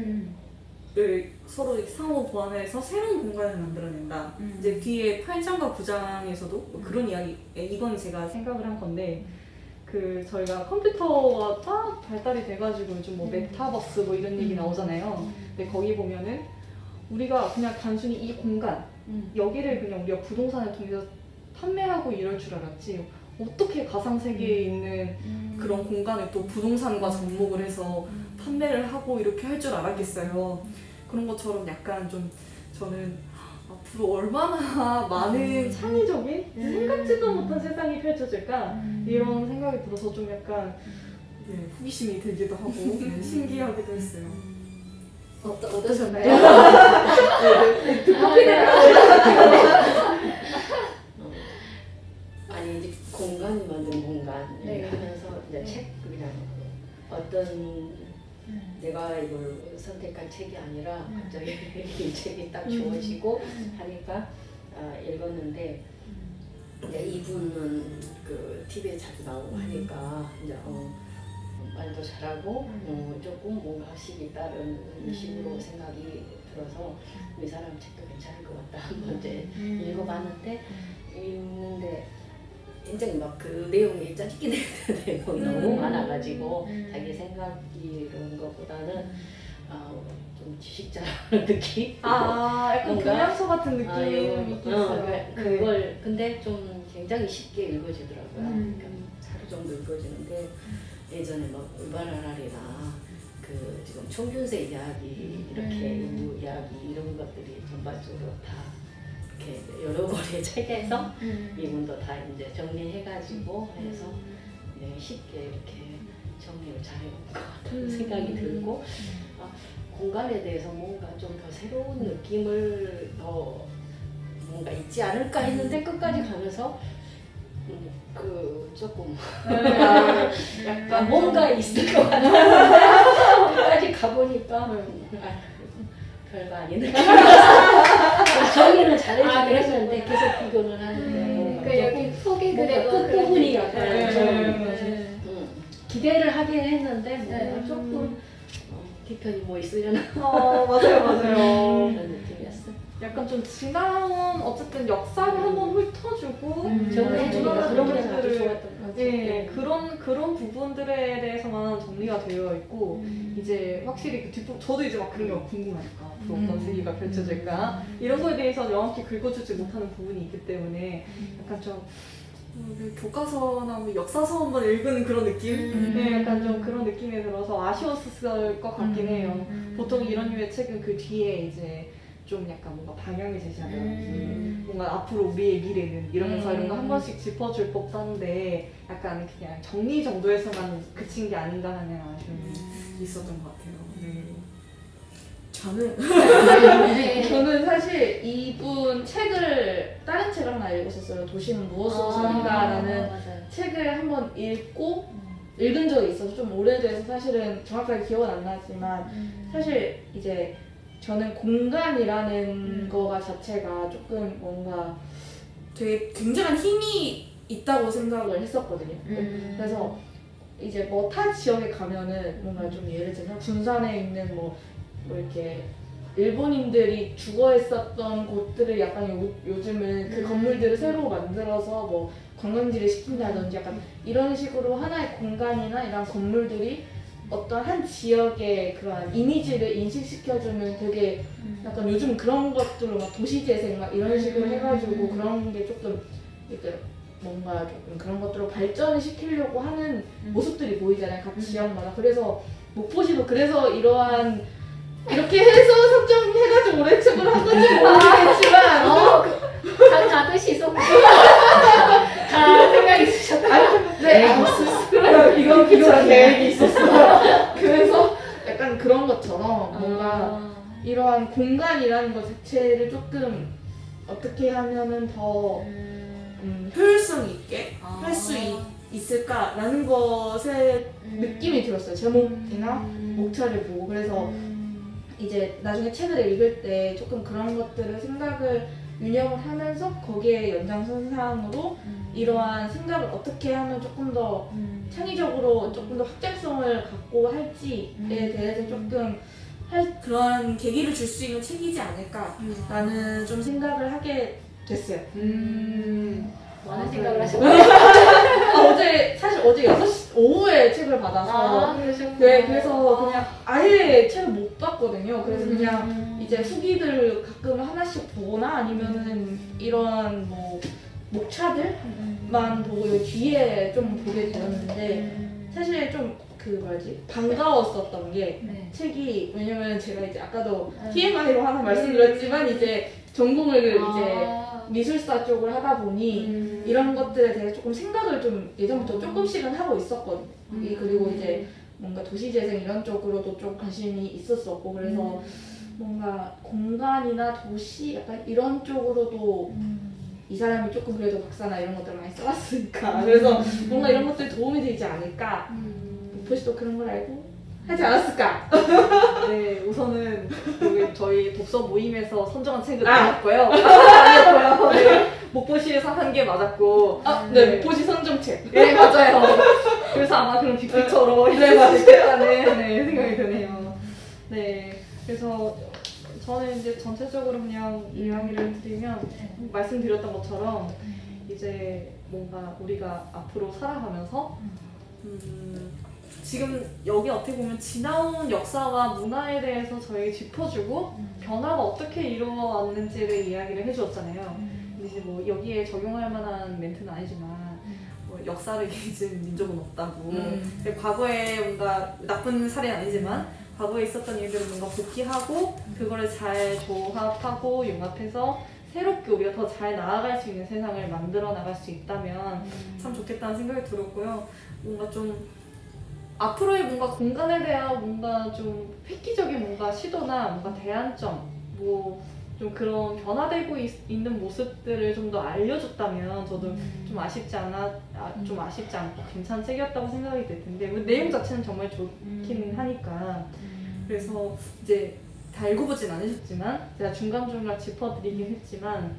서로 이렇게 상호 보완해서 새로운 공간을 만들어낸다. 이제 뒤에 8장과 9장에서도 뭐 그런 이야기, 이건 제가 생각을 한 건데 그 저희가 컴퓨터가 딱 발달이 돼가지고 요즘 뭐 메타버스 뭐 이런 얘기 나오잖아요. 근데 거기 보면은 우리가 그냥 단순히 이 공간 여기를 그냥 우리가 부동산을 통해서 판매하고 이럴 줄 알았지 어떻게 가상 세계에 있는 그런 공간을 또 부동산과 접목을 해서 판매를 하고 이렇게 할 줄 알았겠어요. 그런 것처럼 약간 좀 저는 앞으로 얼마나 많은 창의적인 생각지도 못한 세상이 펼쳐질까 이런 생각이 들어서 좀 약간 호기심이 들기도 하고 신기하기도 했어요. 어떠셨나요? 아니 이제 공간이 만든 공간 네. 하면서 이제 책 그냥 어떤 내가 이걸 선택한 책이 아니라 갑자기 이 책이 딱 주어지고 하니까 읽었는데 이제 이분은 그 TV에 자주 나오고 하니까 이제 말도 잘하고 조금 뭔가 학식이 따른 식으로 생각이 들어서 이 사람 책도 괜찮을 것 같다 한번 이제 읽어봤는데 읽는데 굉장히 막 그 내용이 짜증기 내는 내용이 너무 많아가지고 자기 생각이 이런 것보다는 좀 지식자라는 느낌? 약간 뭔가? 교양서 같은 느낌이 있긴 있어요. 그걸 근데 좀 굉장히 쉽게 읽어지더라고요. 그러니까 하루 정도 읽어지는데 예전에 막 울바나라리나 그 지금 총균세 이야기 이렇게 인류 이야기 이런 것들이 전반적으로 다 이렇게 여러 권의 책에서 이분도 다 이제 정리해가지고 해서 쉽게 이렇게 정리를 잘해온 것 같다는 생각이 들고 공간에 대해서 뭔가 좀 더 새로운 느낌을 더 뭔가 있지 않을까 했는데 끝까지 가면서 그 조금 약간 뭔가 있을 것 같아. 끝까지 가보니까 별거 아니네. 정리는 잘해주긴 했는데 계속 비교는 하는데 그 여기 속에 그래도 끝부분이 약간 좀 네. 기대를 하긴 했는데 뭔가 조금 뒤편이 뭐 있으려나 맞아요. 그런 느낌이었어. 약간 좀 지나온 어쨌든 역사를 한번 훑어주고 정리해주니까 그런 게 아주 부분들을 좋았던 것 같아요. 네, 그런 부분들에 대해서만 정리가 되어 있고 이제 확실히 그 뒷부분 저도 이제 막 그런 게 궁금하니까 앞으로 어떤 세계가 펼쳐질까 이런 거에 대해서 명확히 긁어주지 못하는 부분이 있기 때문에 약간 좀 교과서나 뭐 역사서 한번 읽은 그런 느낌? 네, 약간 좀 그런 느낌이 들어서 아쉬웠을 것 같긴 해요. 보통 이런 류의 책은 그 뒤에 이제 좀 약간 뭔가 방향을 제시하는 뭔가 앞으로 우리의 미래는 이러면서 이런 거 한 번씩 짚어줄 법도 한데 약간 그냥 정리 정도에서만 그친 게 아닌가 하는 아쉬움이 있었던 것 같아요. 네. 저는 저는 사실 이분 책을 다른 책을 하나 읽었었어요. 도시는 무엇으로 사는가라는 책을 한번 읽고 읽은 적이 있어서 좀 오래돼서 사실은 정확하게 기억은 안 나지만 사실 이제 저는 공간이라는 거가 자체가 조금 뭔가 되게 굉장한 힘이 있다고 생각을 했었거든요. 그래서 이제 뭐 타 지역에 가면은 뭔가 좀 예를 들면 군산에 있는 뭐 이렇게 일본인들이 주거 했었던 곳들을 약간 요즘은 그 건물들을 새로 만들어서 뭐 관광지를 시킨다든지 약간 이런 식으로 하나의 공간이나 이런 건물들이 어떤 한 지역의 그런 이미지를 인식시켜주는 되게 약간 요즘 그런 것들로 막 도시재생 막 이런 식으로 해가지고 그런 게 조금 이렇게 뭔가 조금 그런 것들로 발전을 시키려고 하는 모습들이 보이잖아요. 각 지역마다. 그래서 목포시도 그래서 이러한 이렇게 해서 설정해가지고 올해 책을 한 건지 모르겠지만 가듯이 속 다 생각이 있으셨다. 네, 이건 필요한 계획이 있었어요. 그래서 약간 그런 것처럼 뭔가 이러한 공간이라는 것 자체를 조금 어떻게 하면은 더 효율성 있게 할 수 있을까라는 것에 느낌이 들었어요. 제목이나 목차를 보고. 그래서 이제 나중에 책을 읽을 때 조금 그런 것들을 생각을 유념을 하면서 거기에 연장선상으로 이러한 생각을 어떻게 하면 조금 더 창의적으로 조금 더 확장성을 갖고 할지에 대해서 조금 할 그런 계기를 줄 수 있는 책이지 않을까라는 좀 생각을 하게 됐어요. 많은 생각을 하셨네요. 사실 어제 6시 오후에 책을 받아서 그러셨구나. 네, 그래서 그냥 아예 책을 못 봤거든요. 그래서 그냥 이제 후기들 가끔 하나씩 보거나 아니면은 이런 뭐 목차들만 보고 요 뒤에 좀 보게 되었는데 사실 좀 반가웠었던 게 네. 책이 왜냐면 제가 이제 아까도 TMI로 하나 말씀드렸지만 이제 전공을 이제 미술사 쪽을 하다 보니 이런 것들에 대해서 조금 생각을 좀 예전부터 조금씩은 하고 있었거든요. 그리고 이제 뭔가 도시재생 이런 쪽으로도 좀 관심이 있었었고 그래서 뭔가 공간이나 도시 약간 이런 쪽으로도 이 사람이 조금 그래도 박사나 이런 것들을 많이 써왔으니까 그래서 뭔가 이런 것들이 도움이 되지 않을까. 보시도 그런 걸 알고 하지 않았을까? 네, 우선은 여기 저희 독서 모임에서 선정한 책은 아니었고요. 아니었고요. 네, 목포시에서 한 게 맞았고. 네, 목포시 선정책. 네, 맞아요. 그래서 아마 그런 빅픽처로 했겠다는 생각이 드네요. 네, 그래서 저는 이제 전체적으로 그냥 이야기를 드리면 말씀드렸던 것처럼 이제 뭔가 우리가 앞으로 살아가면서 지금 여기 어떻게 보면 지나온 역사와 문화에 대해서 저에게 짚어주고 변화가 어떻게 이루어왔는지에 대해 이야기를 해주었잖아요. 근데 이제 뭐 여기에 적용할 만한 멘트는 아니지만 뭐 역사를 잊은 민족은 없다고. 과거에 뭔가 나쁜 사례는 아니지만 과거에 있었던 일들을 뭔가 복귀하고 그거를 잘 조합하고 융합해서 새롭게 우리가 더 잘 나아갈 수 있는 세상을 만들어 나갈 수 있다면 참 좋겠다는 생각이 들었고요. 뭔가 좀 앞으로의 뭔가 공간에 대한 뭔가 좀 획기적인 뭔가 시도나 뭔가 대안점 뭐 좀 그런 변화되고 있는 모습들을 좀 더 알려줬다면 저도 좀 아쉽지 않고 괜찮은 책이었다고 생각이 될 텐데 내용 자체는 정말 좋긴 하니까 그래서 이제 다 읽어보진 않으셨지만 제가 중간중간 짚어드리긴 했지만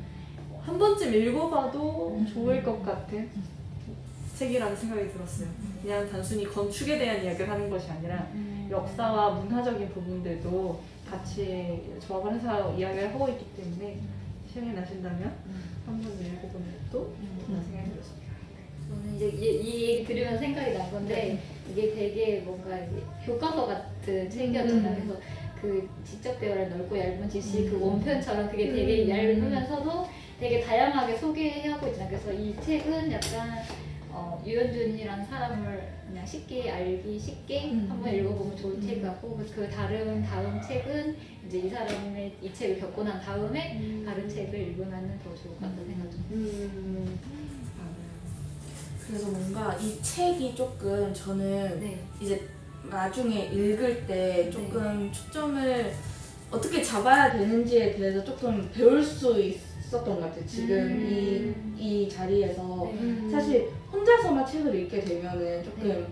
한 번쯤 읽어봐도 좋을 것 같은 책이라는 생각이 들었어요. 그냥 단순히 건축에 대한 이야기를 하는 것이 아니라 역사와 문화적인 부분들도 같이 조합을 해서 이야기를 하고 있기 때문에 시간이 나신다면 한 번 읽어보는 것도 좋다는 생각이 들었습니다. 저는 이제 이 얘기 들으면서 생각이 난 건데 이게 되게 뭔가 이제 교과서 같은 책이었잖아요. 그래서 그 지적 대화를 넓고 얇은 지식 그 원편처럼 그게 되게 얇으면서도 되게 다양하게 소개하고 있잖아요. 그래서 이 책은 약간 유현준이라는 사람을 그냥 쉽게 알기 쉽게 한번 읽어보면 좋은 책 같고 그 다음 책은 이제 이 사람의 이 책을 겪고 난 다음에 다른 책을 읽으면 더 좋을 것 같다는 생각이 듭니다. 그래서 뭔가 이 책이 조금 저는 네. 이제 나중에 읽을 때 조금 초점을 어떻게 잡아야 되는지에 대해서 조금 배울 수 있었던 것 같아요. 지금 이 자리에서 사실 혼자서만 책을 읽게 되면은 조금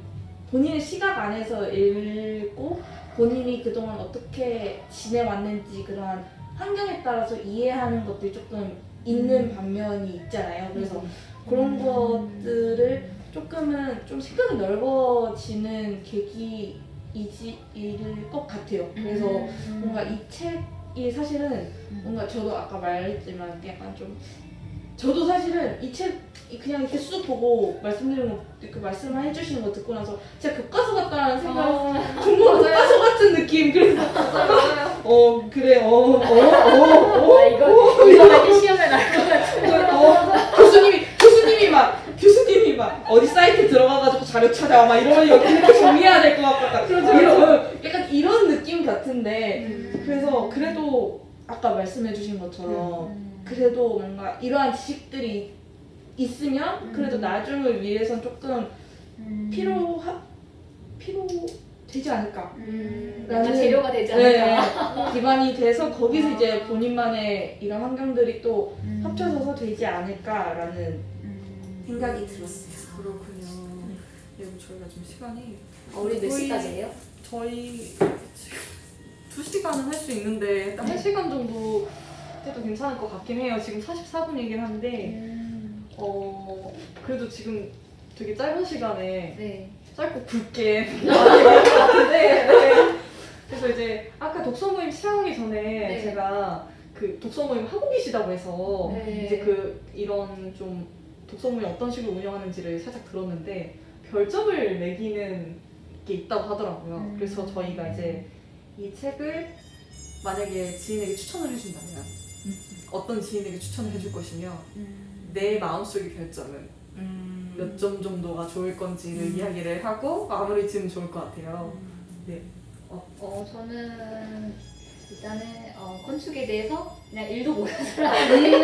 본인의 시각 안에서 읽고 본인이 그동안 어떻게 지내왔는지 그런 환경에 따라서 이해하는 것들이 조금 있는 반면이 있잖아요. 그래서 그런 것들을 조금은 좀 생각이 넓어지는 계기일 것 같아요. 그래서 뭔가 이 책이 사실은 뭔가 저도 아까 말했지만 약간 좀 저도 사실은 이 책 그냥 이렇게 쑥 보고 말씀드리는 거 이렇게 말씀을 해주시는 거 듣고 나서 진짜 교과서 같다는 생각 정말 교과서 같은 느낌 그래서 그래 이거 하기 시험에 나올 것 같아요. 교수님이 막 어디 사이트 들어가가지고 자료 찾아 막 이러면 여기 이렇게 정리해야 될 것 같다. 약간 이런 느낌 같은데 그래서 그래도 아까 말씀해주신 것처럼 그래도 뭔가 이러한 지식들이 있으면 그래도 나중을 위해선 조금 필요되지 않을까. 약간 재료가 되지 않을까. 기반이 돼서 거기서 이제 본인만의 이런 환경들이 또 합쳐져서 되지 않을까라는 생각이 들었어요. 그렇군요. 그리고 저희가 지금 시간이 우리 몇 시까지예요? 저희 지금 2시간은 할 수 있는데 1시간 정도 해도 괜찮을 것 같긴 해요. 지금 44분이긴 한데 그래도 지금 되게 짧은 시간에 네. 짧고 굵게 많이 것 같은데 그래서 이제 아까 독서 모임 시작하기 전에 네. 제가 그 독서 모임 하고 계시다고 해서 네. 이제 그 이런 좀 독서 모임 어떤 식으로 운영하는지를 살짝 들었는데 별점을 매기는 게 있다고 하더라고요. 그래서 저희가 이제 이 책을 만약에 지인에게 추천을 해준다면 어떤 지인에게 추천을 해줄 것이며 내 마음속의 별점은 몇 점 정도가 좋을 건지를 이야기를 하고 마무리 지으면 좋을 것 같아요. 네. 저는 일단은 건축에 대해서 그냥 일도 모르는 사람인데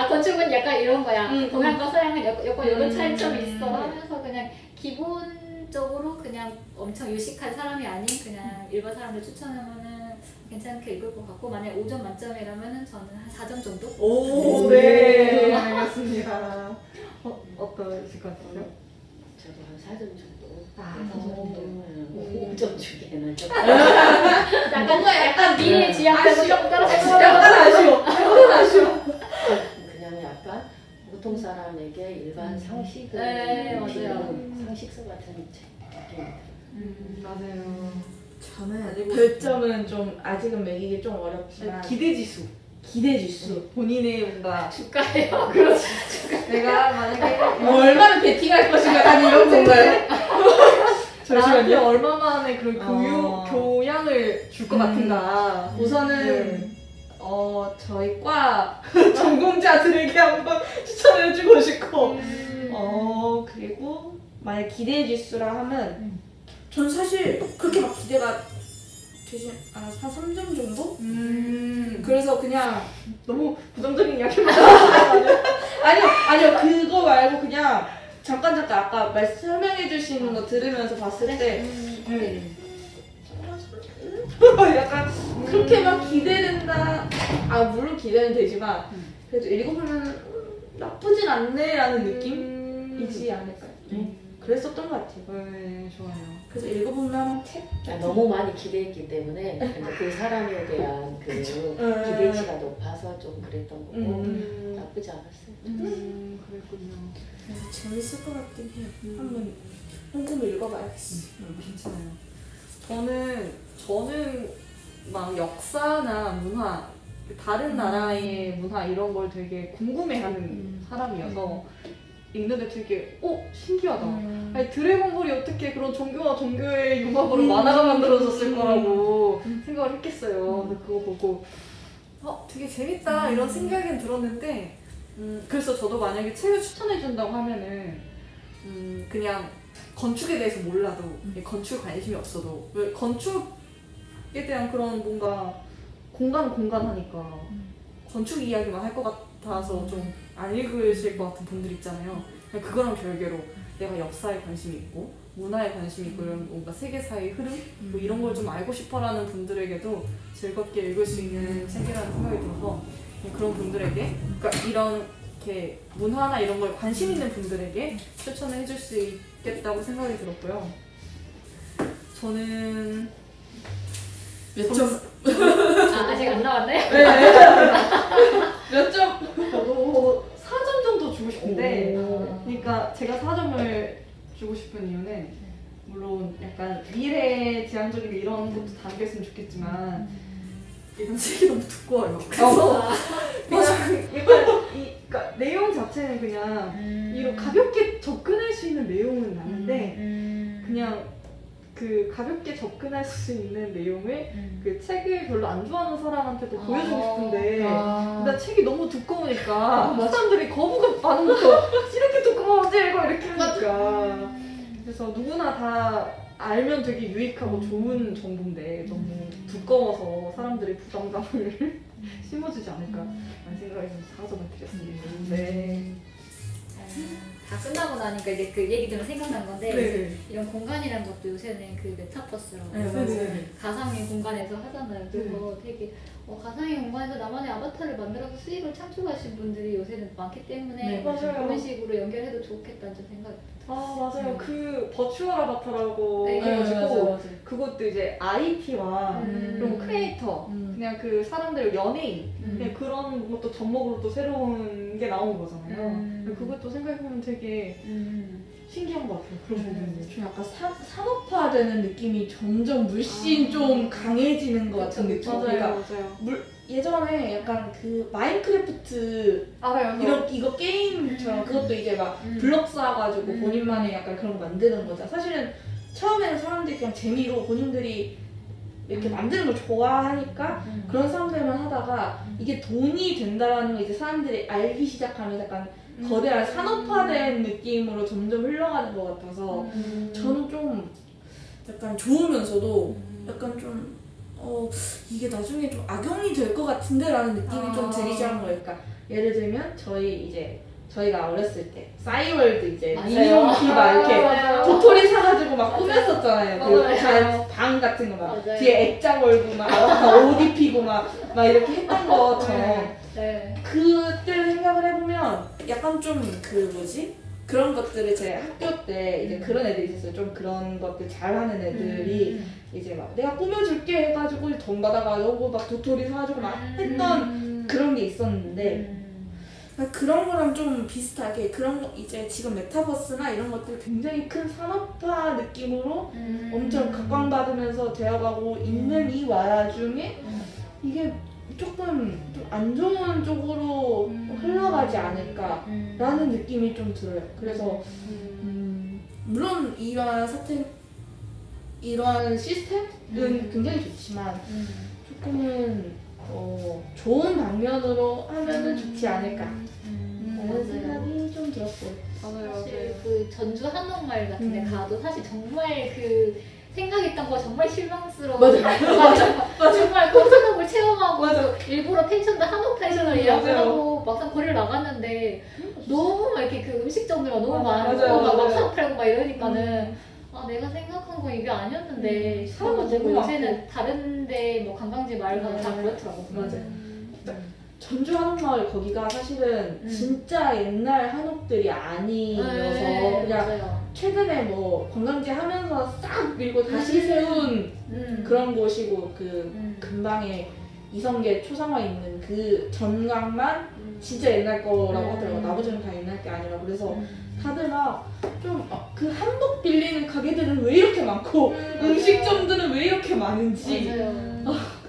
건축은 약간 이런 거야. 동양과 서양은 약간 이런 차이점이 있어 하면서 그냥 기본적으로 그냥 엄청 유식한 사람이 아닌 그냥 일반 사람들 추천하면은 괜찮게 읽을 것 같고 만약 5점 만점이라면은 저는 한 4점 정도? 오, 네. 알겠습니다. 어떠실 것 같아요? 저도 한 4점 정도. 아, 4점 정도. 5점 주기에는 좀. 약간 미래 지향적으로 조금 떨어졌어요. 약간 아쉬워. 그냥 약간 보통 사람에게 일반 상식을 네, 맞아요. 비는 상식서 같은 느낌이 들어요. 맞아요. 저는 별점은 좀 아직은 매기기 좀 어렵지만 기대지수. 기대지수. 본인의 뭔가 주가예요. 그렇지. 내가 만약에 얼마나 베팅할 것인가 단 이런 건가요? 나한테 얼마 만에 그런 어. 교양을 줄 것 같은가. 우선은 저희 과 전공자들에게 한번 추천해주고 싶고 그리고 만약 기대 지수라 하면 전 사실 그렇게 막 기대가 되지 않아서 한 3점 정도? 그래서 그냥 너무 부정적인 이야기만 아니요 그거 말고 그냥 잠깐 아까 설명해 주시는 거 들으면서 봤을 때 약간 그렇게 막 기대된다. 물론 기대는 되지만 그래도 읽어보면 나쁘진 않네라는 느낌이지 않을까요? 그랬었던 것 같아요. 네, 좋아요. 그래서 읽어보면 책 너무 많이 기대했기 때문에 그 사람에 대한 그 기대치가 높아서 좀 그랬던 거고 나쁘지 않았어요. 그랬군요. 그래서 재밌을 것 같긴 해요. 한번 읽어봐야겠어. 괜찮아요. 저는 막 역사나 문화, 다른 나라의 문화 이런 걸 되게 궁금해하는 사람이어서 읽는데 되게 신기하다. 아니, 드래곤볼이 어떻게 그런 종교와 종교의 융합으로 만화가 만들어졌을 거라고 생각을 했겠어요. 근데 그거 보고 되게 재밌다 이런 생각은 들었는데 그래서 저도 만약에 책을 추천해준다고 하면은 그냥 건축에 대해서 몰라도 건축에 관심이 없어도 왜 건축에 대한 그런 뭔가 공간하니까 건축 이야기만 할 것 같아서 좀 안 읽으실 것 같은 분들 있잖아요. 그거랑 별개로 내가 역사에 관심이 있고 문화에 관심이 있고 이런 뭔가 세계사의 흐름 뭐 이런 걸 좀 알고 싶어라는 분들에게도 즐겁게 읽을 수 있는 책이라는 생각이 들어서 그런 분들에게 그러니까 이렇게 문화나 이런 걸 관심 있는 분들에게 추천을 해줄 수 있겠다고 생각이 들었고요. 저는 몇 점? 아직 안 나왔나요? 몇 점? 저도 4점 정도 주고 싶은데 그러니까 제가 4점을 주고 싶은 이유는 물론 약간 미래지향적인 이런 것도 담겼으면 좋겠지만 이건 책이 너무 두꺼워요. 그래서 그러니까 내용 자체는 그냥 이런 가볍게 접근할 수 있는 내용은 아닌데 그냥 그 가볍게 접근할 수 있는 내용을 그 책을 별로 안 좋아하는 사람한테도 보여주고 싶은데 근데 책이 너무 두꺼우니까 사람들이 거부감 많은 것도 이렇게 두꺼워 언제 읽어 이렇게 하니까 그래서 누구나 다 알면 되게 유익하고 좋은 정보인데 너무 두꺼워서 사람들이 부담감을 심어주지 않을까 라는 생각이 들어서 4점을 드렸습니다. 네. 다 끝나고 나니까 이제 그 얘기 들으면 생각난 건데 네. 이런 공간이라는 것도 요새는 그 메타버스라고 네. 가상의 공간에서 하잖아요. 그래서 되게 가상의 공간에서 나만의 아바타를 만들어서 수익을 창출하신 분들이 요새는 많기 때문에 네, 맞아요. 그런 식으로 연결해도 좋겠다는 좀 생각이 맞아요. 그 버추얼 아바타라고 네, 해가지고 그것도 이제 IT와 그리고 크리에이터 그냥 그 사람들 연예인 그냥 그런 것도 접목으로 또 새로운 게 나온 거잖아요. 그것도 생각해보면 되게 신기한 것 같아요. 그런 부분들. 좀 약간 산업화되는 느낌이 점점 물씬 좀 강해지는 것 같은 느낌. 그러니까 맞아요. 예전에 약간 그 마인크래프트 알아요. 이거 게임처럼 그것도 이제 막 블럭 쌓아가지고 본인만의 약간 그런 거 만드는 거잖아. 사실은 처음에는 사람들이 그냥 재미로 본인들이 이렇게 만드는 걸 좋아하니까 그런 사람들만 하다가 이게 돈이 된다라는 거 이제 사람들이 알기 시작하면 약간 거대한 산업화된 느낌으로 점점 흘러가는 것 같아서 저는 좀 약간 좋으면서도 약간 좀 이게 나중에 좀 악용이 될 것 같은데 라는 느낌이 좀 들기 시작한 거예요. 그러니까 예를 들면 저희가 어렸을 때 싸이월드 이제 미니홈피 막 이렇게 도토리 사가지고 막 꾸몄었잖아요. 그 방 같은 거 막 뒤에 액자 걸고 막 옷 입히고 막 이렇게 했던 것처럼 그때 생각을 해보면 약간 좀 그런 것들을 제 학교 때 이제 그런 애들이 있었어요. 좀 그런 것들 잘하는 애들이 이제 막 내가 꾸며줄게 해가지고 돈 받아가지고 막 도토리 사가지고 막 했던 그런 게 있었는데 그런 거랑 좀 비슷하게 그런 거 이제 지금 메타버스나 이런 것들 굉장히 큰 산업화 느낌으로 엄청 각광받으면서 되어가고 있는 이 와중에 이게 조금 좀 안 좋은 쪽으로 흘러가지 않을까라는 느낌이 좀 들어요. 그래서 물론 이러한 시스템은 굉장히 좋지만 조금은 좋은 방면으로 하면은 좋지 않을까 라는 생각이 좀 들었어요. 사실 그 전주 한옥마을 같은 데 가도 사실 정말 그 생각했던 거 정말 실망스러워. 정말 그 한옥을 체험하고 일부러 펜션도 한옥 펜션을 예약을 하고 막상 거리를 나갔는데 너무 막 이렇게 그 음식점들가 너무 많고 막 사고 팔고 막 이러니까는 내가 생각한 건 이게 아니었는데 싶어가지고 요새는 다른데 뭐 관광지 마을 가면 다 그렇더라고. 맞아요. 전주 한옥마을 거기가 사실은 진짜 옛날 한옥들이 아니어서 그냥 맞아요. 최근에 뭐 관광지 하면서 싹 밀고 다시 세운 그런 곳이고 그 근방에 이성계 초상화 있는 그 전강만 진짜 옛날 거라고 하더라고요. 나머지는 다 옛날 게 아니라. 그래서 다들 막 좀 그 한복 빌리는 가게들은 왜 이렇게 많고 음식점들은 왜 이렇게 많은지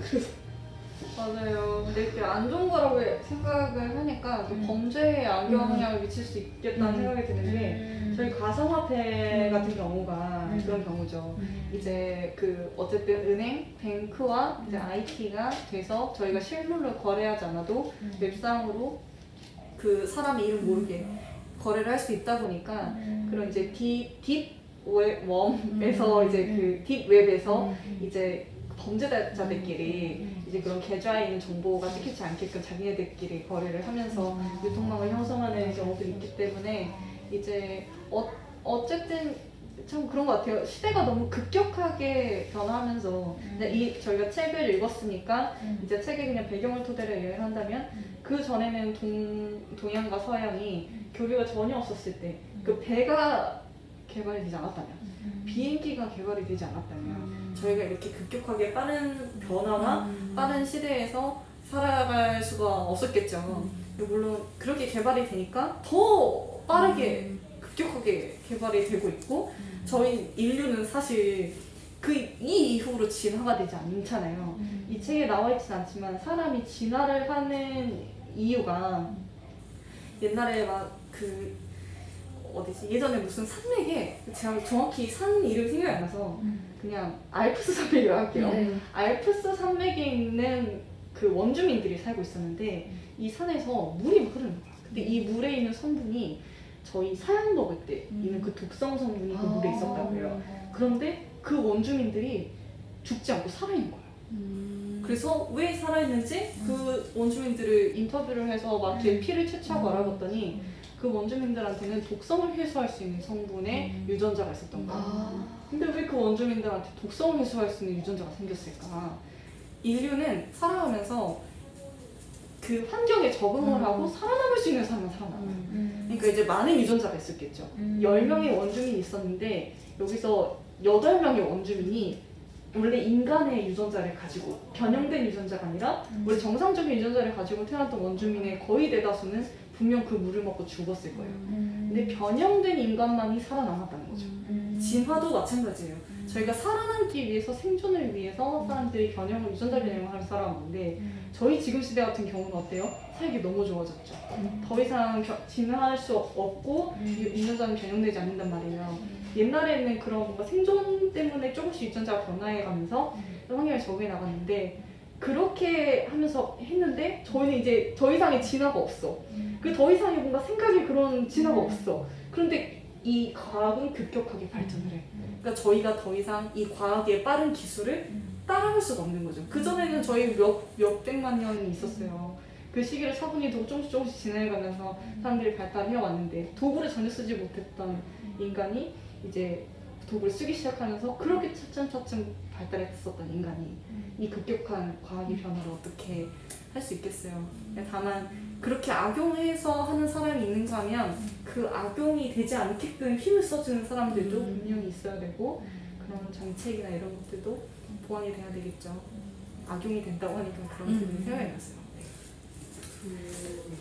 그래서 맞아요. 근데 이렇게 안 좋은 거라고 생각을 하니까 또 범죄에 악영향을 미칠 수 있겠다는 생각이 드는 게 저희 가상화폐 같은 경우가 그런 경우죠. 이제 그 어쨌든 은행, 뱅크와 이제 IT가 돼서 저희가 실물로 거래하지 않아도 웹상으로 그 사람의 이름 모르게 거래를 할 수 있다 보니까 그런 이제 딥웹에서 이제 그 딥웹에서 이제 범죄자들끼리 이제 그런 계좌에 있는 정보가 찍히지 않게끔 자기네들끼리 거래를 하면서 유통망을 형성하는 경우도 있기 때문에 이제 어쨌든 참 그런 것 같아요. 시대가 너무 급격하게 변화하면서 저희가 책을 읽었으니까 이제 책의 그냥 배경을 토대로 이해를 한다면 그 전에는 동양과 서양이 교류가 전혀 없었을 때 그 배가 개발이 되지 않았다면 비행기가 개발이 되지 않았다면 저희가 이렇게 급격하게 빠른 변화와 빠른 시대에서 살아갈 수가 없었겠죠. 물론 그렇게 개발이 되니까 더 빠르게 급격하게 개발이 되고 있고 저희 인류는 사실 이 이후로 진화가 되지 않잖아요. 이 책에 나와 있진 않지만 사람이 진화를 하는 이유가 옛날에 막 예전에 무슨 산맥에 제가 정확히 산 이름 생각이 안 나서 그냥 알프스 산맥이라고 할게요. 알프스 산맥에 있는 그 원주민들이 살고 있었는데 이 산에서 물이 막 흐르는 거야. 근데 이 물에 있는 성분이 저희 사양 먹을 때 있는 그 독성 성분이 그 물에 있었다고요. 그런데 그 원주민들이 죽지 않고 살아있는 거예요. 그래서 왜 살아있는지 그 원주민들을 인터뷰를 해서 막 피를 채취하고 알아봤더니 그 원주민들한테는 독성을 해소할 수 있는 성분의 유전자가 있었던 거예요. 근데 왜 그 원주민들한테 독성을 해소할 수 있는 유전자가 생겼을까? 인류는 살아가면서 그 환경에 적응을 하고 살아남을 수 있는 사람은 살아남아요. 그러니까 이제 많은 유전자가 있었겠죠. 10명의 원주민이 있었는데 여기서 8명의 원주민이 원래 인간의 유전자를 가지고 변형된 유전자가 아니라 원래 정상적인 유전자를 가지고 태어났던 원주민의 거의 대다수는 분명 그 물을 먹고 죽었을 거예요. 근데 변형된 인간만이 살아남았다는 거죠. 진화도 마찬가지예요. 저희가 살아남기 위해서 생존을 위해서 사람들이 변형을 유전자 변형을 하면서 살아왔는데 저희 지금 시대 같은 경우는 어때요? 살기 너무 좋아졌죠. 더 이상 진화할 수 없고 유전자는 변형되지 않는단 말이에요. 옛날에는 그런 뭔가 생존 때문에 조금씩 유전자가 변화해가면서 환경에 적응해 나갔는데 그렇게 하면서 했는데 저희는 이제 더 이상의 진화가 없어. 그 더 이상의 뭔가 생각의 그런 진화가 없어. 그런데 이 과학은 급격하게 발전을 해. 그러니까 저희가 더 이상 이 과학의 빠른 기술을 따라갈 수가 없는 거죠. 그전에는 저희 몇백만 년이 있었어요. 그 시기를 차분히 두고 조금씩 진행해가면서 사람들이 발달해 왔는데 도구를 전혀 쓰지 못했던 인간이 이제 도구를 쓰기 시작하면서 그렇게 차츰차츰 발달했었던 인간이 이 급격한 과학의 변화를 어떻게 할 수 있겠어요. 다만 그렇게 악용해서 하는 사람이 있는가 하면 그 악용이 되지 않게끔 힘을 써주는 사람들도 분명히 있어야 되고 그런 정책이나 이런 것들도 보완이 돼야 되겠죠. 악용이 된다고 하니까 그런 부분이 생각이 났어요.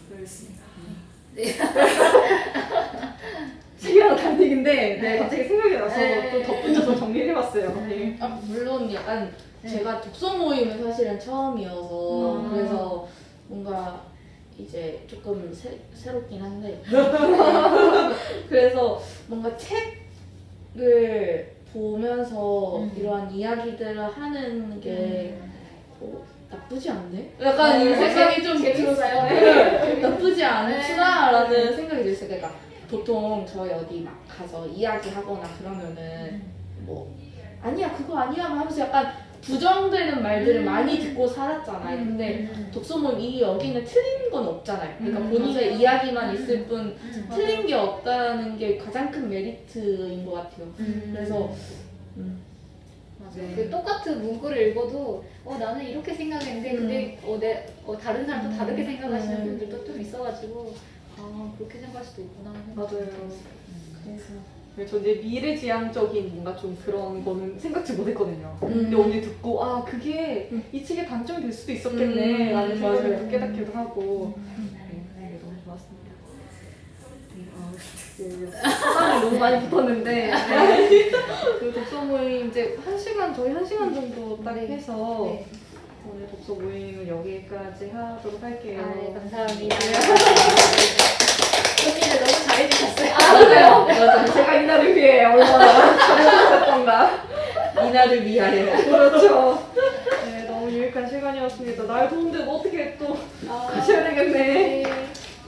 그렇습니다. 네. 시기랑 다른 얘기인데 네, 갑자기 생각이 나서 또 덧붙여서 정리해봤어요. 네. 물론 약간 제가 독서 모임은 사실은 처음이어서 그래서 뭔가 이제 조금 새롭긴 한데 그래서 뭔가 책을 보면서 이러한 이야기들을 하는 게 나쁘지 않네? 약간 이 생각이 좀 재밌어요. 네. 나쁘지 않구나라는 생각이 들었어요. 그러니까 보통 저희 어디 막 가서 이야기하거나 그러면은 뭐 아니야 그거 아니야 하면서 약간 부정되는 말들을 많이 듣고 살았잖아요. 근데 독서 모임 이 여기는 틀린 건 없잖아요. 그러니까 본인의 이야기만 있을 뿐 틀린 게 없다는 게 가장 큰 메리트인 것 같아요. 그래서 그 똑같은 문구를 읽어도 나는 이렇게 생각했는데 근데 다른 사람도 다르게 생각하시는 분들도 좀 있어가지고 그렇게 생각할 수도 있구나. 맞아요. 저 이제 미래지향적인 뭔가 좀 그런 거는 생각지 못했거든요. 근데 오늘 듣고 그게 이 책의 단점이 될 수도 있었겠네 라는 생각을 또 깨닫기도 하고 네, 너무 좋았습니다. 사람이 너무 많이 붙었는데 그 독서 모임 이제 저희 1시간 정도 딱 해서 오늘 독서 모임은 여기까지 하도록 할게요. 네, 감사합니다. 준비를 너무 잘해주셨어요. 맞아요. 제가 이날을 위해 얼마나 잘해주셨던가. 이날을 위하여. 그렇죠. 네, 너무 유익한 시간이었습니다. 날 더운데 뭐 어떻게 또 가셔야 되겠네.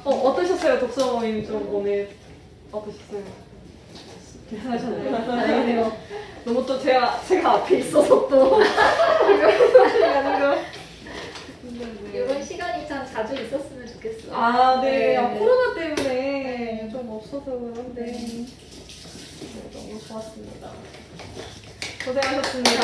어떠셨어요? 독서 모임 좀 오늘 어떠셨어요? 괜찮으셨나요? 다행이네요. 너무 또 제가 앞에 있어서 또 하는 거. 이런 시간이 참 자주 있었으면 좋겠어요. 네. 코로나 때문에 좀 없어서 그런데 너무 좋았습니다. 고생하셨습니다.